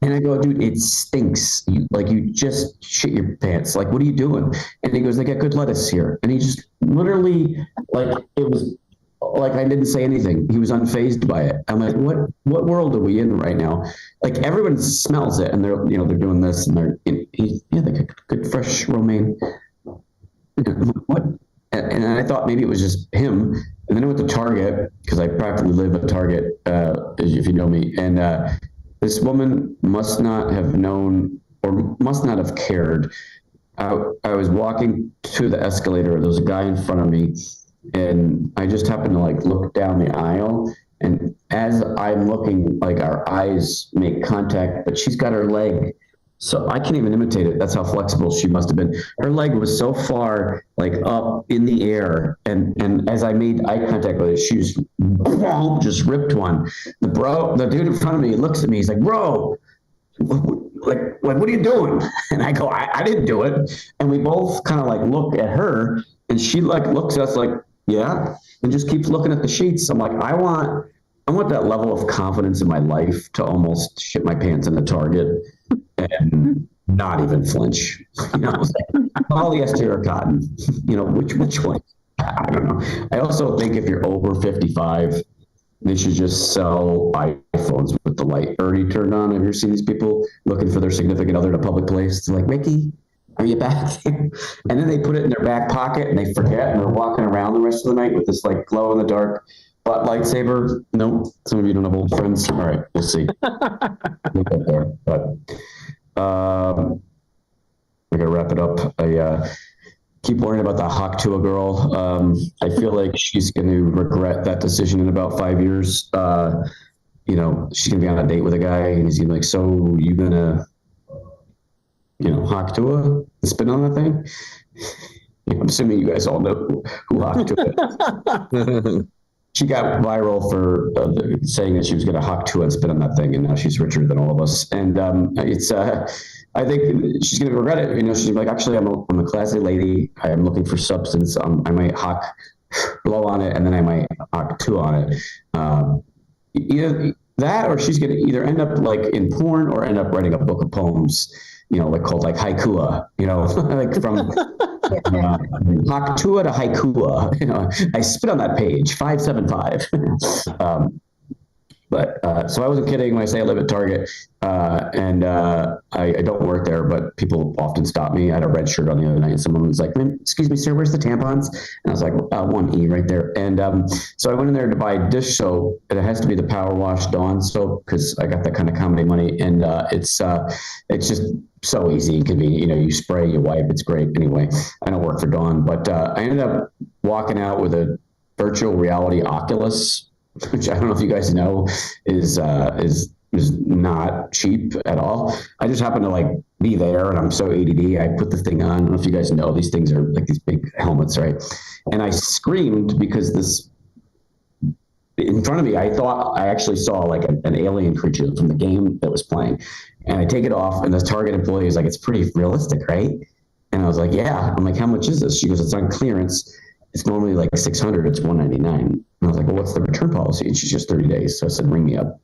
And I go, "Dude, it stinks. You just shit your pants. Like, what are you doing?" And he goes, "They got good lettuce here." And he just literally, like, it was like I didn't say anything. He was unfazed by it. I'm like, what world are we in right now? Like, everyone smells it, and they're doing this, and they got good fresh romaine. What? And I thought maybe it was just him. And then I went to Target because I practically live at Target, if you know me. And this woman must not have known or must not have cared. I was walking to the escalator. There was a guy in front of me, and I just happened to like look down the aisle. And as I'm looking, like our eyes make contact, but she's got her leg. So I can't even imitate it. That's how flexible she must have been. Her leg was so far like up in the air. And as I made eye contact with her, she just ripped one. The dude in front of me looks at me. He's like, "Bro, what are you doing?" And I go, I didn't do it. And we both kind of like look at her and she like looks at us like, "Yeah," and just keeps looking at the sheets. I'm like, I want that level of confidence in my life to almost shit my pants in the Target and not even flinch. You know, polyester or cotton, you know, which one? I don't know. I also think if you're over 55, they should just sell iPhones with the light already turned on. Have you ever seen these people looking for their significant other in a public place? It's like, "Ricky, are you back?" And then they put it in their back pocket and they forget and they're walking around the rest of the night with this like glow in the dark butt lightsaber. No, some of you don't have old friends. All right, we'll see. We'll get there. But we're gonna wrap it up. I keep worrying about the Haktua girl. I feel like she's going to regret that decision in about 5 years. You know, she's going to be on a date with a guy and he's going to be like, "So you going to, Haktua and spin on that thing?" I'm assuming you guys all know who Haktua is. She got viral for saying that she was going to Haktua and spit on that thing, and now she's richer than all of us. And I think she's going to regret it. You know, she's like, "Actually, I'm a classy lady. I am looking for substance. I might blow on it, and then I might Haktua on it." Either that, or she's going to either end up like in porn or end up writing a book of poems, like called like Haikua, like from Haktua to Haikua. You know, I spit on that page, 575. So I wasn't kidding when I say I live at Target, and I don't work there, but people often stop me. I had a red shirt on the other night, and someone was like, "Excuse me, sir, where's the tampons?" And I was like, "1E right there." And so I went in there to buy dish soap, and it has to be the Power Wash Dawn soap because I got that kind of comedy money, and it's just so easy and convenient. You know, you spray, you wipe, it's great. Anyway, I don't work for Dawn, but I ended up walking out with a virtual reality Oculus, which I don't know if you guys know is not cheap at all. I just happen to like be there and I'm so ADD. I put the thing on. I don't know if you guys know, these things are like these big helmets, right? And I screamed because this in front of me, I thought I actually saw like an alien creature from the game that was playing. And I take it off and the Target employee is like, "It's pretty realistic, right?" And I was like, "Yeah." I'm like, "How much is this?" She goes, "It's on clearance. It's normally like $600. It's $199. And I was like, "Well, what's the return policy?" And she's just 30 days. So I said, "Ring me up."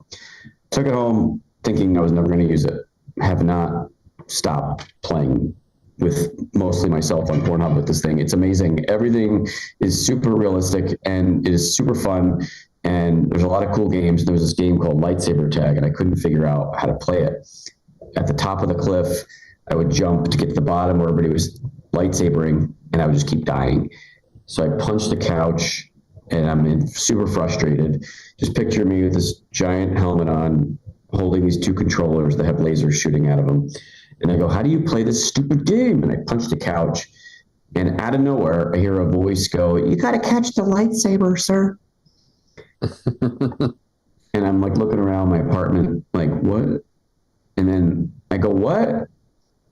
Took it home thinking I was never going to use it. Have not stopped playing with mostly myself on Pornhub with this thing. It's amazing. Everything is super realistic and it is super fun. And there's a lot of cool games. There was this game called Lightsaber Tag, and I couldn't figure out how to play it. At the top of the cliff, I would jump to get to the bottom where everybody was lightsabering, and I would just keep dying. So I punched the couch, and I'm super frustrated. Just picture me with this giant helmet on, holding these two controllers that have lasers shooting out of them. And I go, "How do you play this stupid game?" And I punch the couch, and out of nowhere, I hear a voice go, "You got to catch the lightsaber, sir." And I'm like looking around my apartment, like, what? And then I go, "What?"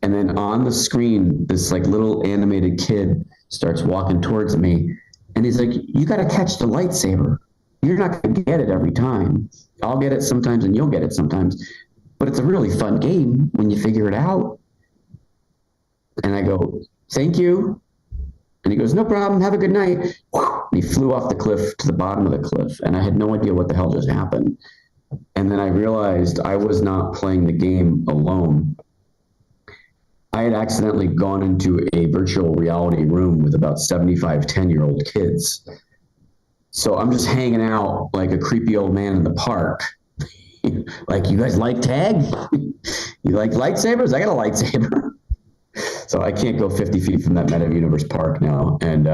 And then on the screen, this like little animated kid starts walking towards me, and he's like, "You got to catch the lightsaber. You're not going to get it every time. I'll get it sometimes and you'll get it sometimes. But it's a really fun game when you figure it out." And I go, "Thank you." And he goes, "No problem. Have a good night." And he flew off the cliff to the bottom of the cliff. And I had no idea what the hell just happened. And then I realized I was not playing the game alone. I had accidentally gone into a virtual reality room with about 75 10-year-old kids. So I'm just hanging out like a creepy old man in the park. Like, "You guys like tag? You like lightsabers? I got a lightsaber." So I can't go 50 feet from that Meta Universe park now. And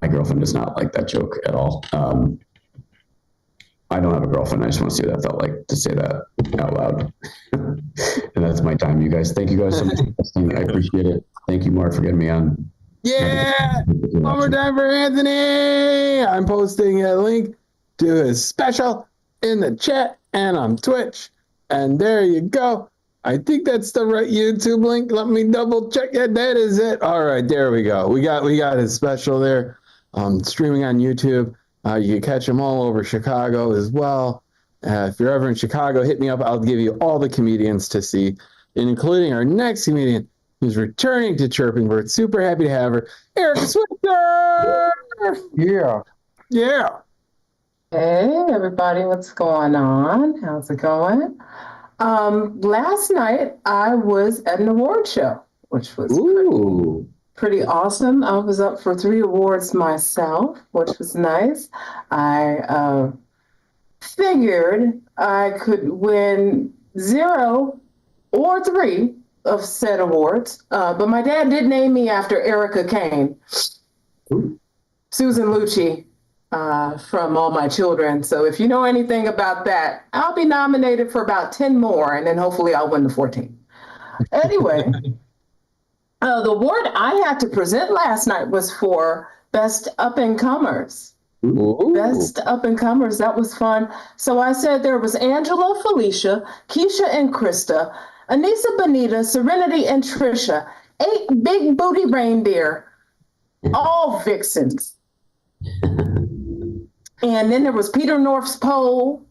my girlfriend does not like that joke at all. I don't have a girlfriend. I just want to see what that felt like to say that out loud. And that's my time, you guys. Thank you guys so much for listening. I appreciate it. Thank you, Mark, for getting me on. Yeah! One more time for Anthony! I'm posting a link to his special in the chat and on Twitch. And there you go. I think that's the right YouTube link. Let me double check it. That is it. All right, there we go. We got his special there, streaming on YouTube. You can catch him all over Chicago as well. If you're ever in Chicago, hit me up. I'll give you all the comedians to see, including our next comedian who's returning to Chirping Bird. Super happy to have her, Erica Swifter. Yeah. Yeah. Hey, everybody, what's going on? How's it going? Last night I was at an award show, which was pretty awesome. I was up for 3 awards myself, which was nice. I figured I could win 0 or 3 of said awards, but my dad did name me after Erica Kane. Susan Lucci from All My Children. So if you know anything about that, I'll be nominated for about 10 more, and then hopefully I'll win the 14. Anyway, the award I had to present last night was for Best Up-and-Comers. Best Up-and-Comers, that was fun. So I said there was Angela, Felicia, Keisha and Krista, Anissa, Benita, Serenity and Trisha, 8 big booty reindeer, all vixens. And then there was Peter North's pole,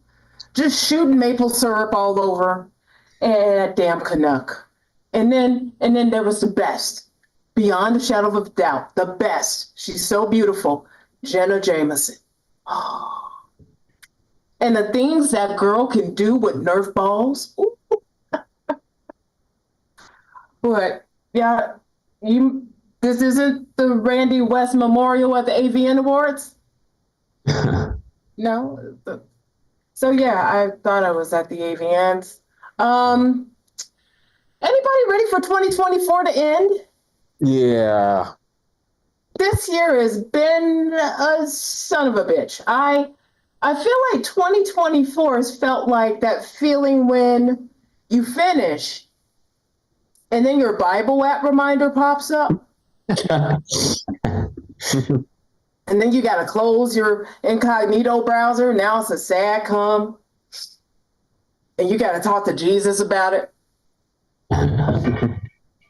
just shooting maple syrup all over, and that damn Canuck. And then there was the best, beyond a shadow of a doubt, the best. She's so beautiful, Jenna Jameson. And the things that girl can do with Nerf balls. But yeah, you This isn't the Randy West Memorial at the AVN Awards? No? So yeah, I thought I was at the AVNs. Anybody ready for 2024 to end? Yeah. This year has been a son of a bitch. I feel like 2024 has felt like that feeling when you finish and then your Bible app reminder pops up. And then you got to close your incognito browser. Now it's a sad come. And you got to talk to Jesus about it.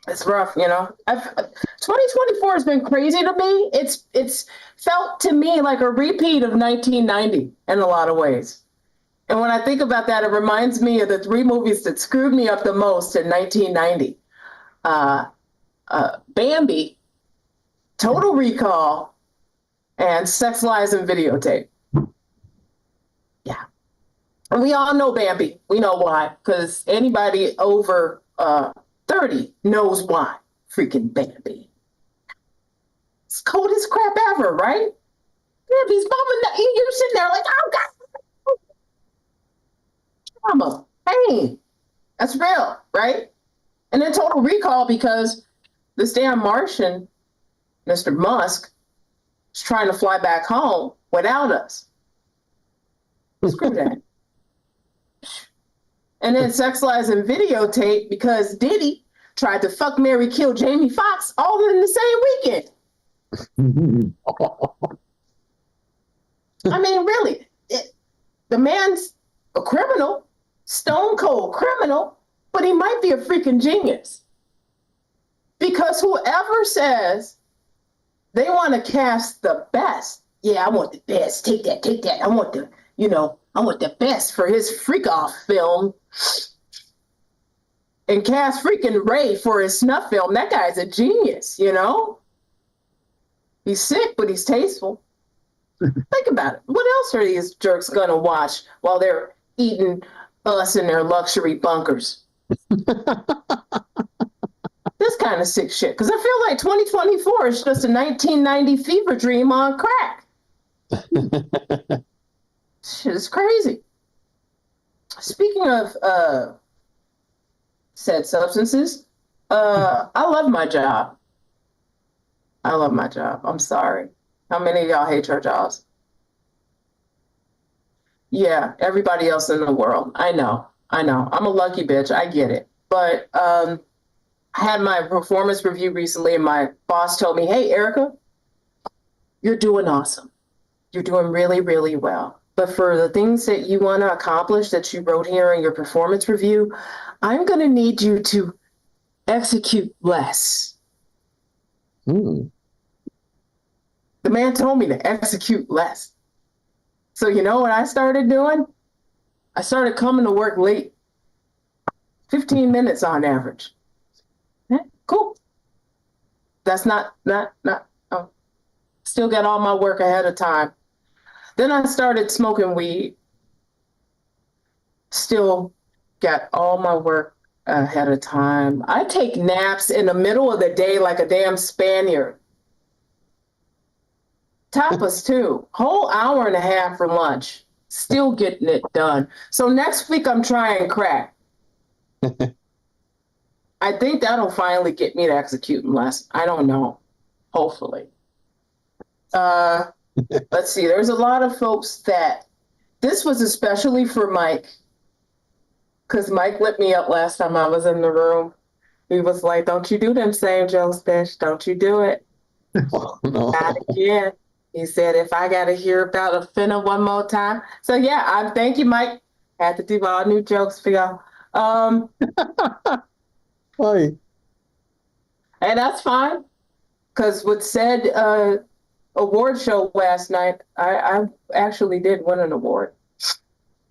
It's rough, 2024 has been crazy to me. It's felt to me like a repeat of 1990 in a lot of ways. And when I think about that, it reminds me of the three movies that screwed me up the most in 1990. Bambi, Total Recall, and Sex, Lies, and Videotape. Yeah. And we all know Bambi. We know why. Because anybody over 30 knows why. Freaking Bambi. It's cold as crap ever, right? Bambi's bumming that. You're sitting there like, oh, God. Trauma. Pain. That's real, right? And then Total Recall because this damn Martian, Mr. Musk, is trying to fly back home without us. Screw that. And then Sex, Lies, and Videotape because Diddy tried to fuck, marry, kill Jamie Foxx all in the same weekend. I mean, really, the man's a criminal, stone cold criminal, but he might be a freaking genius. Because whoever says they want to cast the best, yeah, I want the best, take that. I want the best for his freak off film. And cast freaking Ray for his snuff film. That guy's a genius, He's sick, but he's tasteful. Think about it. What else are these jerks gonna watch while they're eating us in their luxury bunkers? This kind of sick shit. Because I feel like 2024 is just a 1990 fever dream on crack. Shit is crazy. Speaking of said substances, I love my job. I'm sorry. How many of y'all hate your jobs? Yeah, everybody else in the world. I know. I'm a lucky bitch. I get it. But I had my performance review recently and my boss told me, hey, Erica, you're doing awesome. You're doing really, really well. But for the things that you want to accomplish that you wrote here in your performance review, I'm going to need you to execute less. The man told me to execute less. So you know what I started doing? I started coming to work late. 15 minutes on average. Cool. That's not still got all my work ahead of time. Then I started smoking weed. Still got all my work ahead of time. I take naps in the middle of the day like a damn Spaniard. Tapas too. Whole hour and a half for lunch. Still getting it done. So next week I'm trying crack. I think that'll finally get me to executing less. I don't know. Hopefully. Let's see. There's a lot of folks that this was especially for Mike. Because Mike lit me up last time I was in the room. He was like, don't you do them same jokes, bitch. Don't you do it. Oh, no. Not again. He said, if I got to hear about a finna one more time. So, yeah, thank you, Mike. Had to do all new jokes for y'all. Hi. And that's fine. Because with said award show last night, I actually did win an award.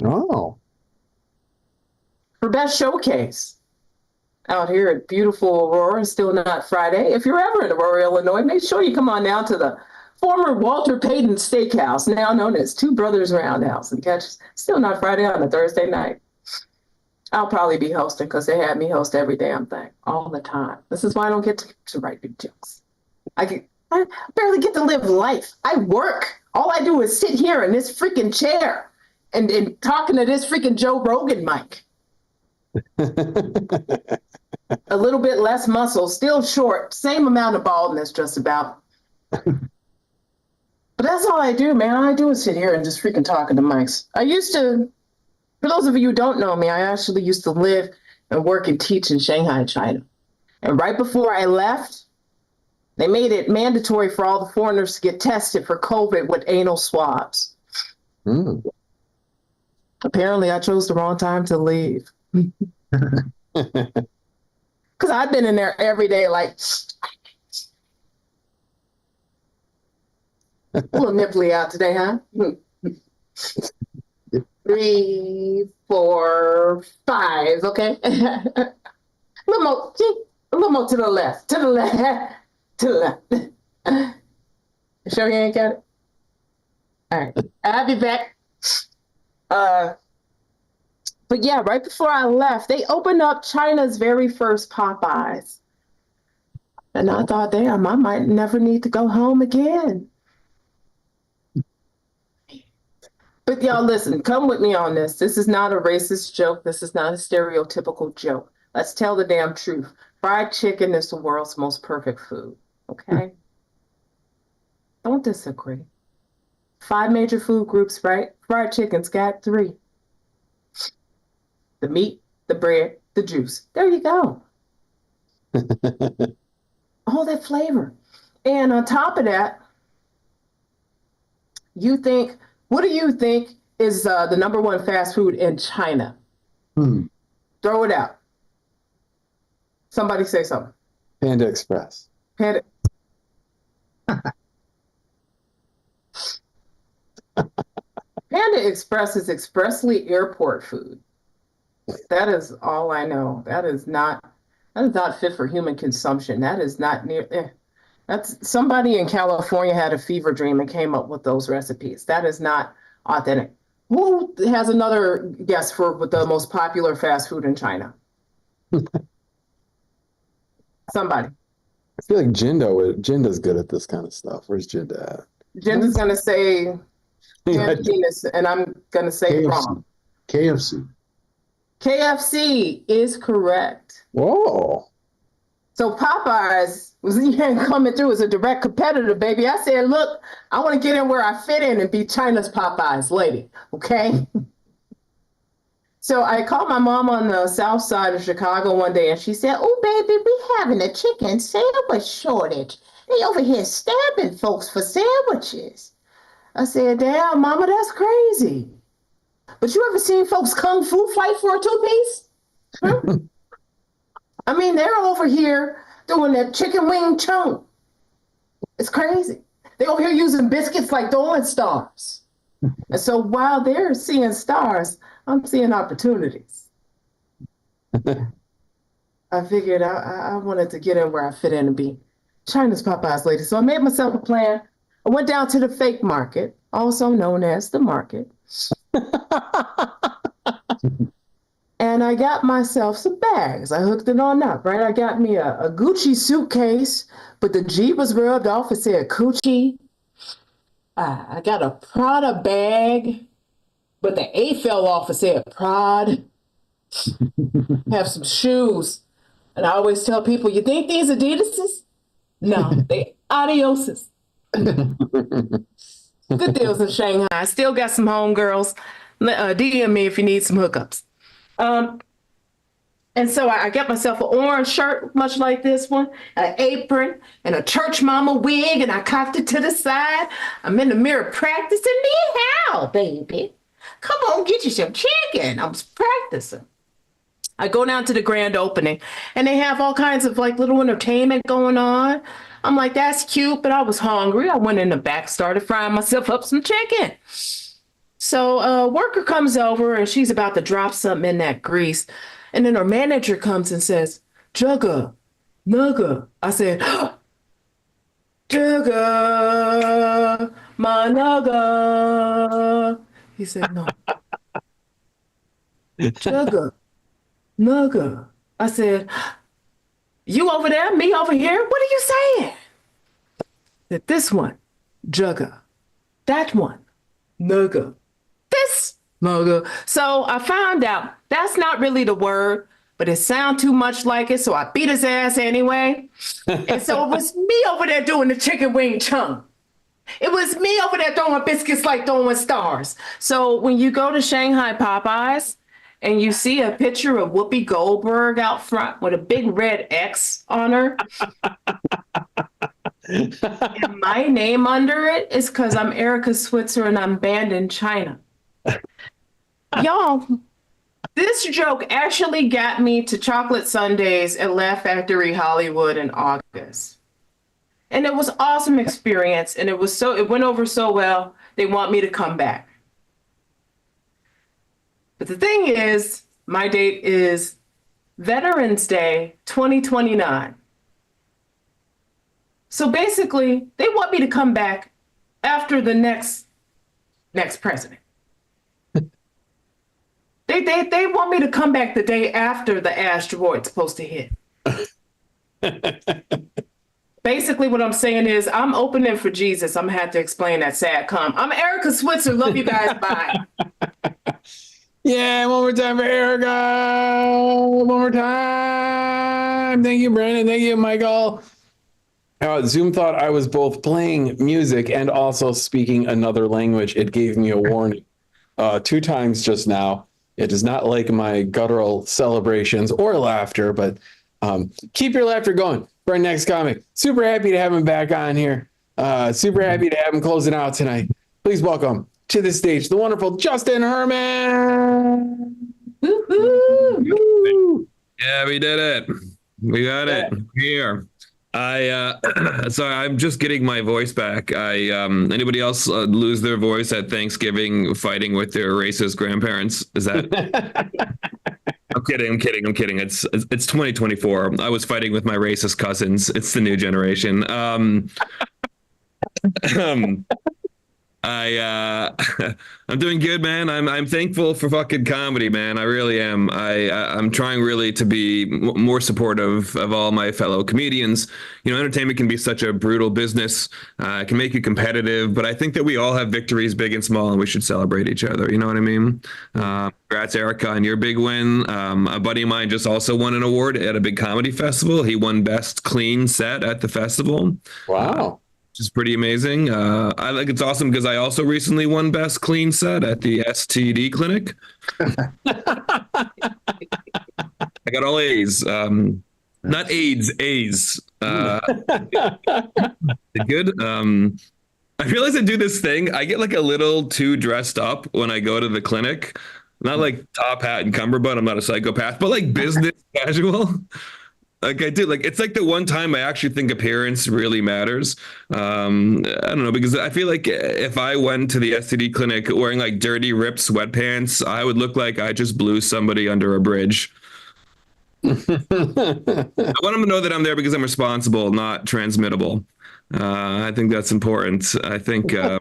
Oh. For Best Showcase out here at beautiful Aurora, Still Not Friday. If you're ever in Aurora, Illinois, make sure you come on down to the former Walter Payton Steakhouse, now known as Two Brothers Roundhouse, and catch Still Not Friday on a Thursday night. I'll probably be hosting because they had me host every damn thing all the time. This is why I don't get to write new jokes. I barely get to live life. I work. All I do is sit here in this freaking chair and talking to this freaking Joe Rogan mic. A little bit less muscle, still short, same amount of baldness just about. But that's all I do, man. All I do is sit here and just freaking talk into mics. I used to, for those of you who don't know me, I actually used to live and work and teach in Shanghai, China. And right before I left, they made it mandatory for all the foreigners to get tested for COVID with anal swabs. Mm. Apparently, I chose the wrong time to leave. Because I've been in there every day, like, a little nipply out today, huh? 3, 4, 5, okay? a little more to the left, to the left. To the left. Sure you ain't got it? All right. I'll be back. But yeah, right before I left, they opened up China's very first Popeyes. And I thought, damn, I might never need to go home again. But y'all, listen, come with me on this. This is not a racist joke. This is not a stereotypical joke. Let's tell the damn truth. Fried chicken is the world's most perfect food. Okay? Don't disagree. 5 major food groups, right? Fried chicken's got 3. The meat, the bread, the juice. There you go. All that flavor. And on top of that, what do you think is the number 1 fast food in China? Throw it out. Somebody say something. Panda Express. Panda Express is expressly airport food. That is all I know. That is not fit for human consumption. That is not near. That's somebody in California had a fever dream and came up with those recipes. That is not authentic. Who has another guess for the most popular fast food in China? Somebody. I feel like Jinda's good at this kind of stuff. Where's Jinda at? Jinda's gonna say penis, and I'm gonna say KFC. wrong. KFC. KFC is correct. Whoa. So Popeyes was coming through as a direct competitor, baby. I said, look, I want to get in where I fit in and be China's Popeyes lady, okay? So I called my mom on the south side of Chicago one day, and she said, oh, baby, we having a chicken sandwich shortage. They over here stabbing folks for sandwiches. I said, damn, mama, that's crazy. But you ever seen folks kung fu fight for a 2-piece? I mean, they're over here doing that chicken wing chunk. It's crazy. They over here using biscuits like throwing stars. And so while they're seeing stars, I'm seeing opportunities. I figured I wanted to get in where I fit in and be China's Popeyes lady. So I made myself a plan. I went down to the fake market, also known as the market. And I got myself some bags. I hooked it on up, right? I got me a Gucci suitcase, but the G was rubbed off. It said Gucci. I got a Prada bag, but the A fell off. It said Prada. Have some shoes. And I always tell people, you think these Adidas's? No, they Adioses. Good deals in Shanghai. I still got some homegirls. DM me if you need some hookups. And so I got myself an orange shirt, much like this one, an apron, and a church mama wig, and I cocked it to the side. I'm in the mirror practicing. Ni hao, baby. Come on, get you some chicken. I was practicing. I go down to the grand opening, and they have all kinds of like little entertainment going on. I'm like, that's cute, but I was hungry. I went in the back, started frying myself up some chicken. So a worker comes over, and she's about to drop something in that grease. And then her manager comes and says, Jugga, nugga. I said, Jugga, my nugga. He said, no. Jugga, nugga. I said, you over there, me over here? What are you saying? that this one, Jugga, that one, Nugga, this Mugga. So I found out that's not really the word, but it sounds too much like it, so I beat his ass anyway. And so it was me over there doing the chicken wing chung. It was me over there throwing biscuits like throwing stars. So when you go to Shanghai Popeyes and you see a picture of Whoopi Goldberg out front with a big red X on her, and my name under it is because I'm Erica Switzer and I'm banned in China. Y'all, this joke actually got me to chocolate sundaes at Laugh Factory Hollywood in August. And it was an awesome experience, and it went over so well, they want me to come back. But the thing is, my date is Veterans Day 2029. So basically, they want me to come back after the next president. They want me to come back the day after the asteroid's supposed to hit. Basically, what I'm saying is I'm opening for Jesus. I'm gonna have to explain that sad come. I'm Erica Switzer. Love you guys. Bye. Yeah, one more time for Erica. One more time. Thank you, Brandon. Thank you, Michael. Zoom thought I was both playing music and also speaking another language. It gave me a warning 2 times just now. It is not like my guttural celebrations or laughter, but keep your laughter going for our next comic. Super happy to have him back on here. Super happy to have him closing out tonight. Please welcome to the stage the wonderful Justin Herman. Woo-hoo. Yeah, we did it. We got it. Here. Sorry, I'm just getting my voice back. Anybody else lose their voice at Thanksgiving fighting with their racist grandparents? Is that? I'm kidding. It's 2024. I was fighting with my racist cousins. It's the new generation. I'm doing good, man. I'm thankful for fucking comedy, man. I really am. I'm trying really to be more supportive of all my fellow comedians. You know, entertainment can be such a brutal business. It can make you competitive, but I think that we all have victories, big and small, and we should celebrate each other. You know what I mean? Congrats, Erica, on your big win. A buddy of mine just also won an award at a big comedy festival. He won Best Clean Set at the festival. Wow. Which is pretty amazing. I think it's awesome because I also recently won Best Clean Set at the STD clinic. I got all A's. Not AIDS, A's. Good. I realize I do this thing. I get like a little too dressed up when I go to the clinic. Not like top hat and cummerbund. I'm not a psychopath, but like business casual. Like I do, like it's like the one time I actually think appearance really matters. I don't know, because I feel like if I went to the STD clinic wearing like dirty ripped sweatpants, I would look like I just blew somebody under a bridge. I want them to know that I'm there because I'm responsible, not transmittable. I think that's important. I think just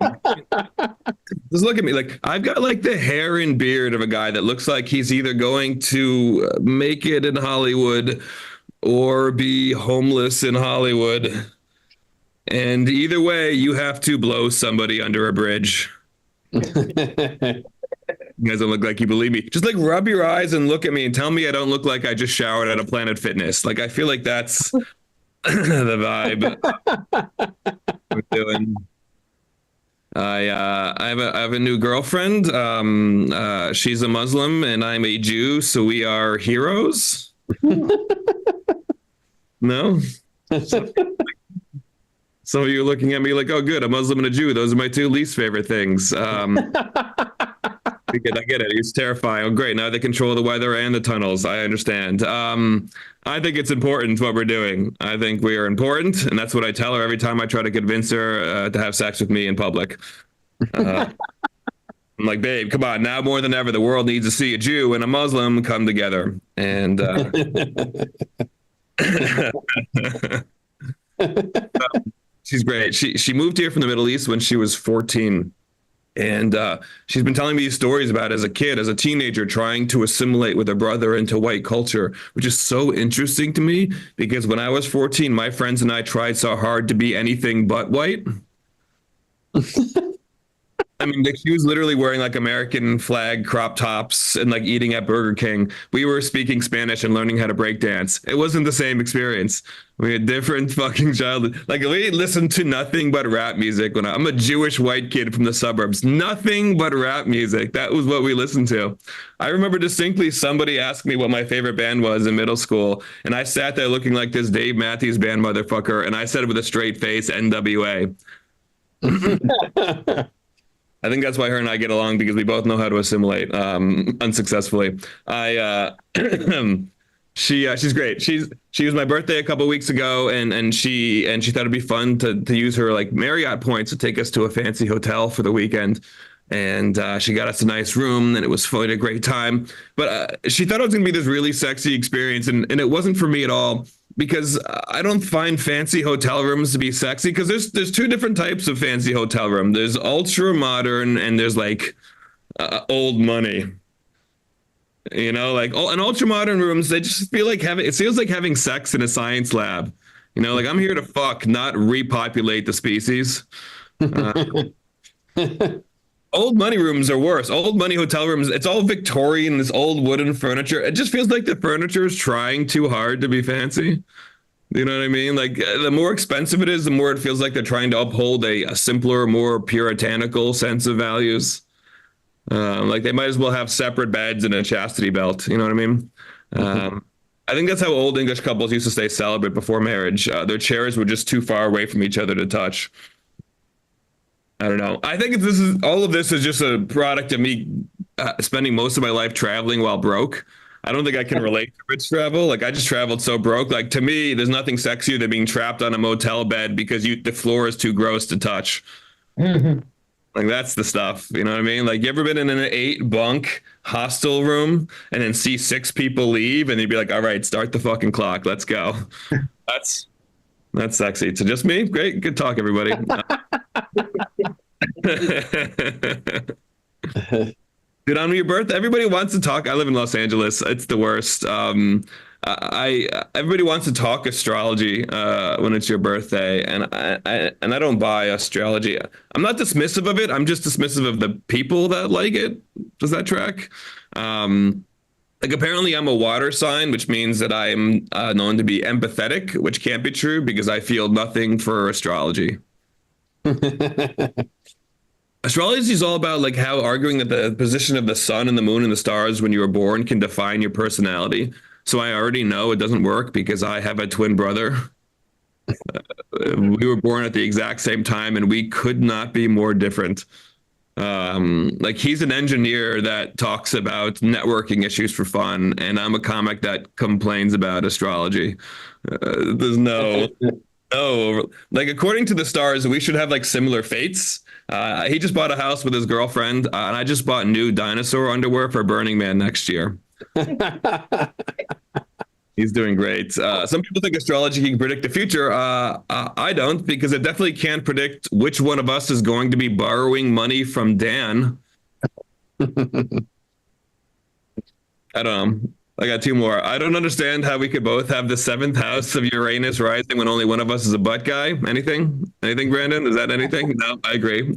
look at me, like I've got like the hair and beard of a guy that looks like he's either going to make it in Hollywood or be homeless in Hollywood. And either way, you have to blow somebody under a bridge. You guys don't look like you believe me. Just like rub your eyes and look at me and tell me I don't look like I just showered at a Planet Fitness. Like I feel like that's the vibe we're doing. I have a new girlfriend. She's a Muslim and I'm a Jew, so we are heroes. No? Some of you are looking at me like, oh, good, a Muslim and a Jew. Those are my 2 least favorite things. I get it. It's terrifying. Oh, great. Now they control the weather and the tunnels. I understand. I think it's important what we're doing. I think we are important. And that's what I tell her every time I try to convince her to have sex with me in public. I'm like, babe, come on. Now more than ever, the world needs to see a Jew and a Muslim come together. And she's great. She moved here from the Middle East when she was 14. And she's been telling me these stories about as a kid, as a teenager, trying to assimilate with her brother into white culture, which is so interesting to me because when I was 14, my friends and I tried so hard to be anything but white. I mean, like, she was literally wearing like American flag crop tops and like eating at Burger King. We were speaking Spanish and learning how to break dance. It wasn't the same experience. We had different fucking childhood. Like, we listened to nothing but rap music when I'm a Jewish white kid from the suburbs. Nothing but rap music. That was what we listened to. I remember distinctly somebody asked me what my favorite band was in middle school, and I sat there looking like this Dave Matthews Band motherfucker, and I said with a straight face, NWA. I think that's why her and I get along, because we both know how to assimilate unsuccessfully. She's great. She was my birthday a couple of weeks ago, and she thought it'd be fun to use her like Marriott points to take us to a fancy hotel for the weekend. And she got us a nice room, and it was fun, a great time. But she thought it was gonna be this really sexy experience, and it wasn't for me at all, because I don't find fancy hotel rooms to be sexy, because there's two different types of fancy hotel room. There's ultra modern, and there's like old money. You know, like in ultra modern rooms, they just feel like it feels like having sex in a science lab. You know, like I'm here to fuck, not repopulate the species. Old money rooms are worse. Old money hotel rooms, it's all Victorian, this old wooden furniture. It just feels like the furniture is trying too hard to be fancy. You know what I mean? Like, the more expensive it is, the more it feels like they're trying to uphold a simpler, more puritanical sense of values. Like, they might as well have separate beds and a chastity belt. You know what I mean? I think that's how old English couples used to stay celibate before marriage. Their chairs were just too far away from each other to touch. I don't know. I think all of this is just a product of me spending most of my life traveling while broke. I don't think I can relate to rich travel. Like, I just traveled so broke. Like, to me, there's nothing sexier than being trapped on a motel bed because the floor is too gross to touch. Mm-hmm. Like, that's the stuff. You know what I mean? Like, you ever been in an 8-bunk hostel room and then see 6 people leave and you'd be like, all right, start the fucking clock. Let's go. That's sexy. So just me? Great. Good talk, everybody. Dude, on your birthday, everybody wants to talk. I live in Los Angeles. It's the worst. Everybody wants to talk astrology when it's your birthday, and I don't buy astrology. I'm not dismissive of it. I'm just dismissive of the people that like it. Does that track? Like, apparently I'm a water sign, which means that I'm known to be empathetic, which can't be true because I feel nothing for astrology. Astrology is all about like how arguing that the position of the sun and the moon and the stars when you were born can define your personality. So I already know it doesn't work because I have a twin brother. We were born at the exact same time and we could not be more different. Like, he's an engineer that talks about networking issues for fun, and I'm a comic that complains about astrology. There's no, like, according to the stars, we should have like similar fates. He just bought a house with his girlfriend, and I just bought new dinosaur underwear for Burning Man next year. He's doing great. Some people think astrology can predict the future. I don't, because it definitely can't predict which one of us is going to be borrowing money from Dan. I don't know. I got 2 more. I don't understand how we could both have the 7th house of Uranus rising when only one of us is a butt guy. Anything? Anything, Brandon? Is that anything? No, I agree.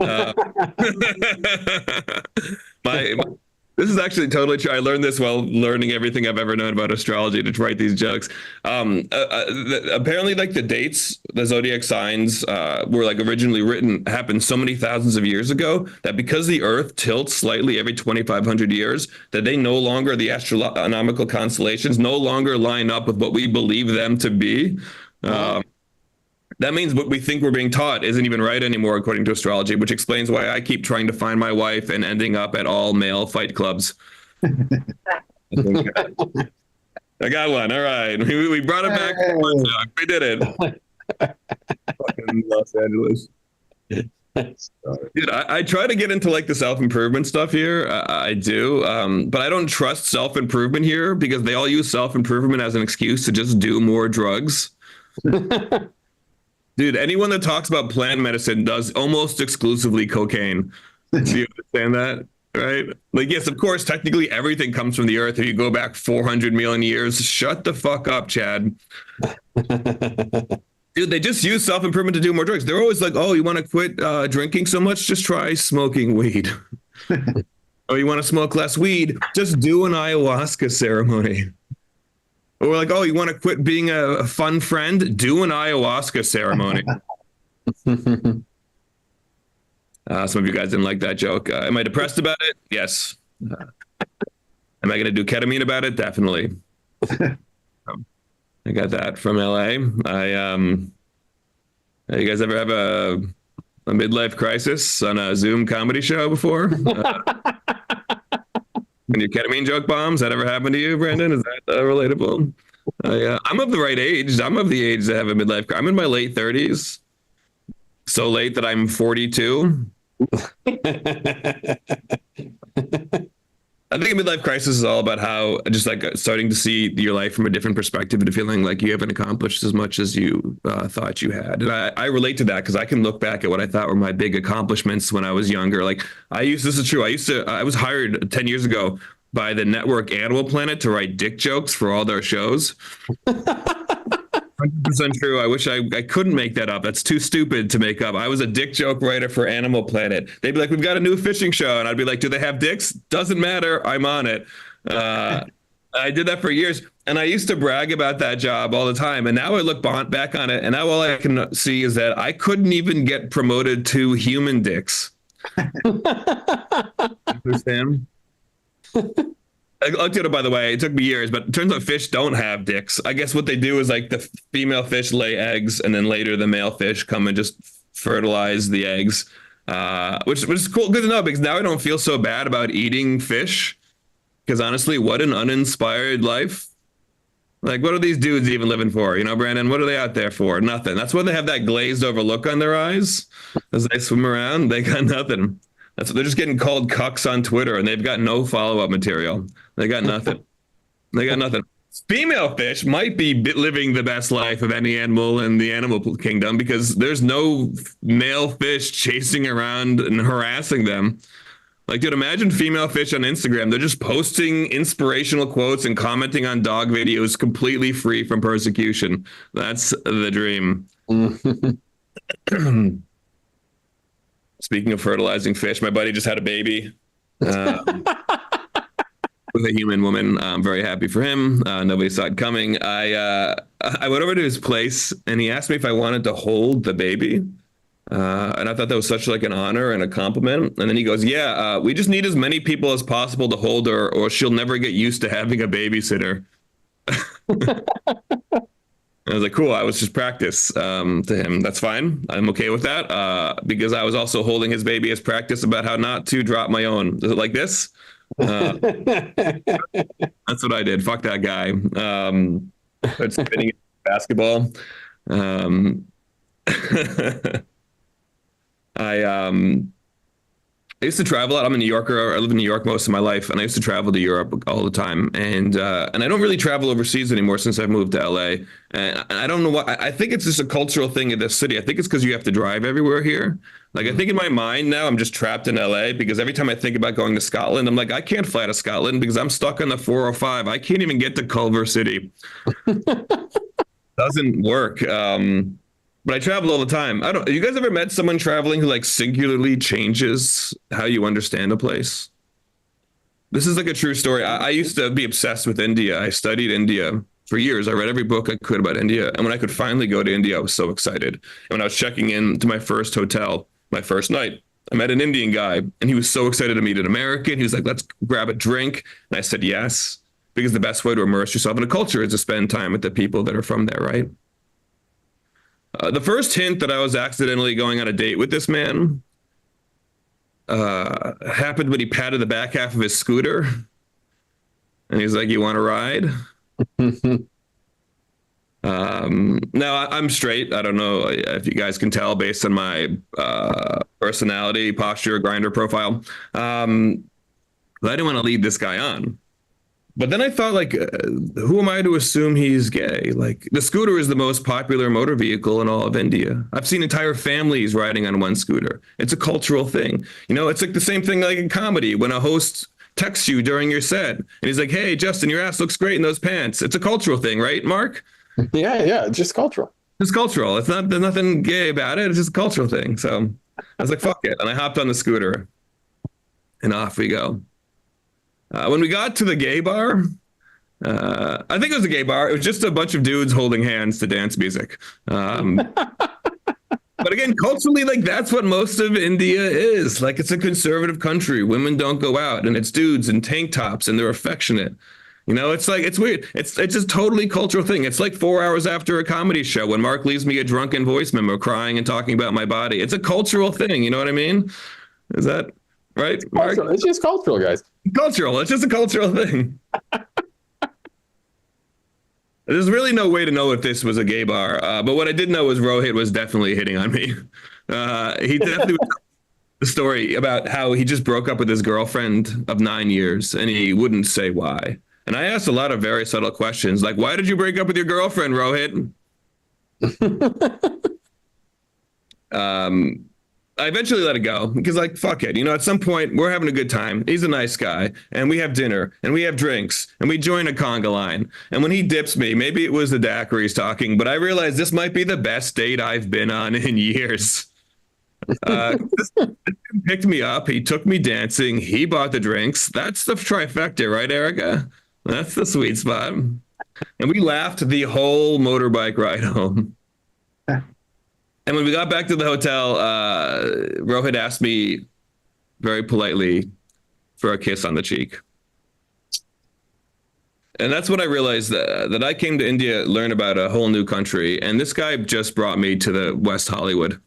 This is actually totally true. I learned this while learning everything I've ever known about astrology to write these jokes. Apparently, like, the dates, the zodiac signs were like originally happened so many thousands of years ago that because the Earth tilts slightly every 2,500 years, that they no longer, the astronomical constellations no longer line up with what we believe them to be. That means what we think we're being taught isn't even right anymore, according to astrology, which explains why I keep trying to find my wife and ending up at all male fight clubs. I got one. All right. We brought it back. We did it. Fucking Los Angeles. Dude, I try to get into like the self-improvement stuff here. I do. But I don't trust self-improvement here because they all use self-improvement as an excuse to just do more drugs. Dude, anyone that talks about plant medicine does almost exclusively cocaine. Do you understand that? Right? Like, yes, of course, technically everything comes from the earth. If you go back 400 million years, shut the fuck up, Chad. Dude, they just use self-improvement to do more drugs. They're always like, oh, you want to quit drinking so much? Just try smoking weed. Oh, you want to smoke less weed? Just do an ayahuasca ceremony. Or like, oh, you want to quit being a fun friend? Do an ayahuasca ceremony. Some of you guys didn't like that joke. Am I depressed about it? Yes. Am I going to do ketamine about it? Definitely. I got that from LA. You guys ever have a midlife crisis on a Zoom comedy show before? And your ketamine joke bombs, that ever happened to you, Brandon? Is that relatable? I'm of the right age. I'm of the age to have a midlife crisis. I'm in my late 30s. So late that I'm 42. I think a midlife crisis is all about how just like starting to see your life from a different perspective and feeling like you haven't accomplished as much as you thought you had. And I relate to that because I can look back at what I thought were my big accomplishments when I was younger. Like this is true. I was hired 10 years ago by the network Animal Planet to write dick jokes for all their shows. 100% true. I wish I couldn't make that up. That's too stupid to make up. I was a dick joke writer for Animal Planet. They'd be like, we've got a new fishing show. And I'd be like, do they have dicks? Doesn't matter. I'm on it. I did that for years. And I used to brag about that job all the time. And now I look back on it. And now all I can see is that I couldn't even get promoted to human dicks. Understand? I looked at it, by the way. It took me years, but it turns out fish don't have dicks. I guess what they do is like the female fish lay eggs, and then later the male fish come and just fertilize the eggs, which is cool, good to know, because now I don't feel so bad about eating fish. Because honestly, what an uninspired life. Like, what are these dudes even living for? You know, Brandon, what are they out there for? Nothing. That's why they have that glazed over look on their eyes as they swim around. They got nothing. They're just getting called cucks on Twitter, and they've got no follow-up material. They got nothing. They got nothing. Female fish might be living the best life of any animal in the animal kingdom because there's no male fish chasing around and harassing them. Like, dude, imagine female fish on Instagram. They're just posting inspirational quotes and commenting on dog videos completely free from persecution. That's the dream. Speaking of fertilizing fish, my buddy just had a baby with a human woman. I'm very happy for him. Nobody saw it coming. I went over to his place and he asked me if I wanted to hold the baby. And I thought that was such like an honor and a compliment. And then he goes, yeah, we just need as many people as possible to hold her or she'll never get used to having a babysitter. I was like, cool. I was just practice to him. That's fine. I'm okay with that because I was also holding his baby as practice about how not to drop my own. Is it like this? That's what I did. Fuck that guy. Started spinning basketball. I used to travel a lot. I'm a New Yorker. I live in New York most of my life, and I used to travel to Europe all the time. And I don't really travel overseas anymore since I've moved to LA. And I don't know why. I think it's just a cultural thing in this city. I think it's because you have to drive everywhere here. Like, I think in my mind now, I'm just trapped in LA because every time I think about going to Scotland, I'm like, I can't fly to Scotland because I'm stuck on the 405. I can't even get to Culver City. Doesn't work. But I travel all the time. You guys ever met someone traveling who like singularly changes how you understand a place? This is like a true story. I used to be obsessed with India. I studied India for years. I read every book I could about India. And when I could finally go to India, I was so excited. And when I was checking in to my first hotel, my first night, I met an Indian guy and he was so excited to meet an American. He was like, let's grab a drink. And I said, yes, because the best way to immerse yourself in a culture is to spend time with the people that are from there, right? The first hint that I was accidentally going on a date with this man happened when he patted the back half of his scooter. And he's like, you want to ride? Now, I'm straight. I don't know if you guys can tell based on my personality, posture, grinder profile. But I didn't want to lead this guy on. But then I thought, like, who am I to assume he's gay? Like, the scooter is the most popular motor vehicle in all of India. I've seen entire families riding on one scooter. It's a cultural thing. You know, it's like the same thing like in comedy when a host texts you during your set and he's like, "Hey, Justin, your ass looks great in those pants." It's a cultural thing, right, Mark? Yeah, it's just cultural. It's cultural. There's nothing gay about it. It's just a cultural thing. So I was like, fuck it. And I hopped on the scooter and off we go. When we got to the gay bar, I think it was a gay bar. It was just a bunch of dudes holding hands to dance music. But again, culturally, like that's what most of India is. Like it's a conservative country. Women don't go out, and it's dudes in tank tops, and they're affectionate. You know, it's like it's weird. It's just totally cultural thing. It's like 4 hours after a comedy show when Mark leaves me a drunken voice memo crying and talking about my body. It's a cultural thing. You know what I mean? Is that right, Mark? It's just cultural, guys. Cultural. It's just a cultural thing. There's really no way to know if this was a gay bar. But what I did know was Rohit was definitely hitting on me. He definitely was the story about how he just broke up with his girlfriend of 9 years and he wouldn't say why. And I asked a lot of very subtle questions, like, why did you break up with your girlfriend, Rohit? I eventually let it go because, like, fuck it. You know, at some point, we're having a good time. He's a nice guy. And we have dinner. And we have drinks. And we join a conga line. And when he dips me, maybe it was the daiquiris talking, but I realized this might be the best date I've been on in years. This picked me up. He took me dancing. He bought the drinks. That's the trifecta, right, Erica? That's the sweet spot. And we laughed the whole motorbike ride home. And when we got back to the hotel, Rohit asked me very politely for a kiss on the cheek. And that's when I realized that I came to India to learn about a whole new country. And this guy just brought me to the West Hollywood.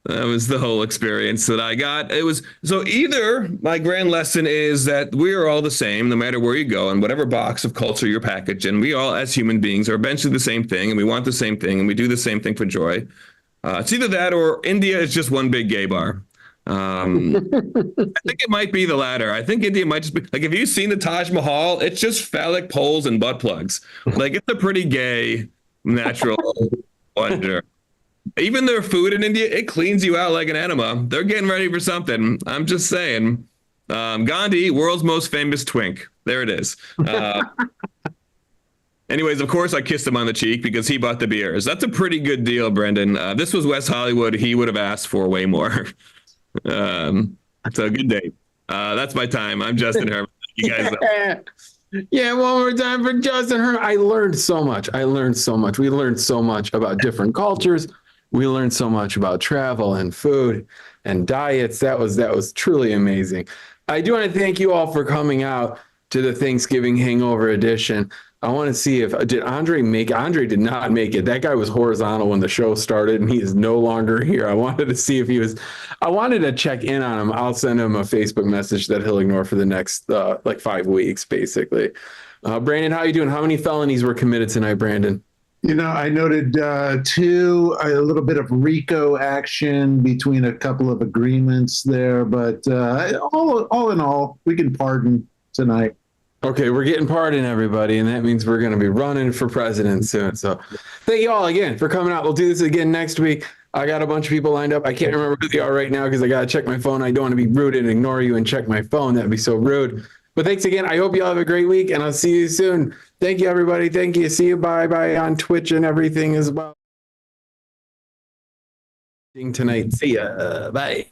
That was the whole experience that I got. It was so either my grand lesson is that we are all the same, no matter where you go and whatever box of culture you're packaged in. We all, as human beings, are eventually the same thing, and we want the same thing, and we do the same thing for joy. It's either that or India is just one big gay bar. I think it might be the latter. I think India might just be like, have you seen the Taj Mahal? It's just phallic poles and butt plugs. Like it's a pretty gay natural wonder. Even their food in India, it cleans you out like an enema. They're getting ready for something. I'm just saying. Gandhi, world's most famous twink. There it is. Anyways, of course, I kissed him on the cheek because he bought the beers. That's a pretty good deal, Brendan. This was West Hollywood. He would have asked for way more. So good day. That's my time. I'm Justin Herman. You guys know. Yeah, one more time for Justin Herman. I learned so much. We learned so much about different cultures. We learned so much about travel and food and diets. That was truly amazing. I do want to thank you all for coming out to the Thanksgiving Hangover edition. I want to see if Andre did not make it. That guy was horizontal when the show started and he is no longer here. I wanted to see if I wanted to check in on him. I'll send him a Facebook message that he'll ignore for the next 5 weeks, basically. Brandon, how you doing? How many felonies were committed tonight, Brandon? You know, I noted two, a little bit of RICO action between a couple of agreements there, but all in all, we can pardon tonight. Okay, we're getting pardoned, everybody, and that means we're going to be running for president soon. So thank you all again for coming out. We'll do this again next week. I got a bunch of people lined up. I can't remember who they are right now because I got to check my phone. I don't want to be rude and ignore you and check my phone. That'd be so rude. But thanks again. I hope you all have a great week, and I'll see you soon. Thank you, everybody. Thank you. See you. Bye-bye on Twitch and everything as well. Tonight. See ya. Bye.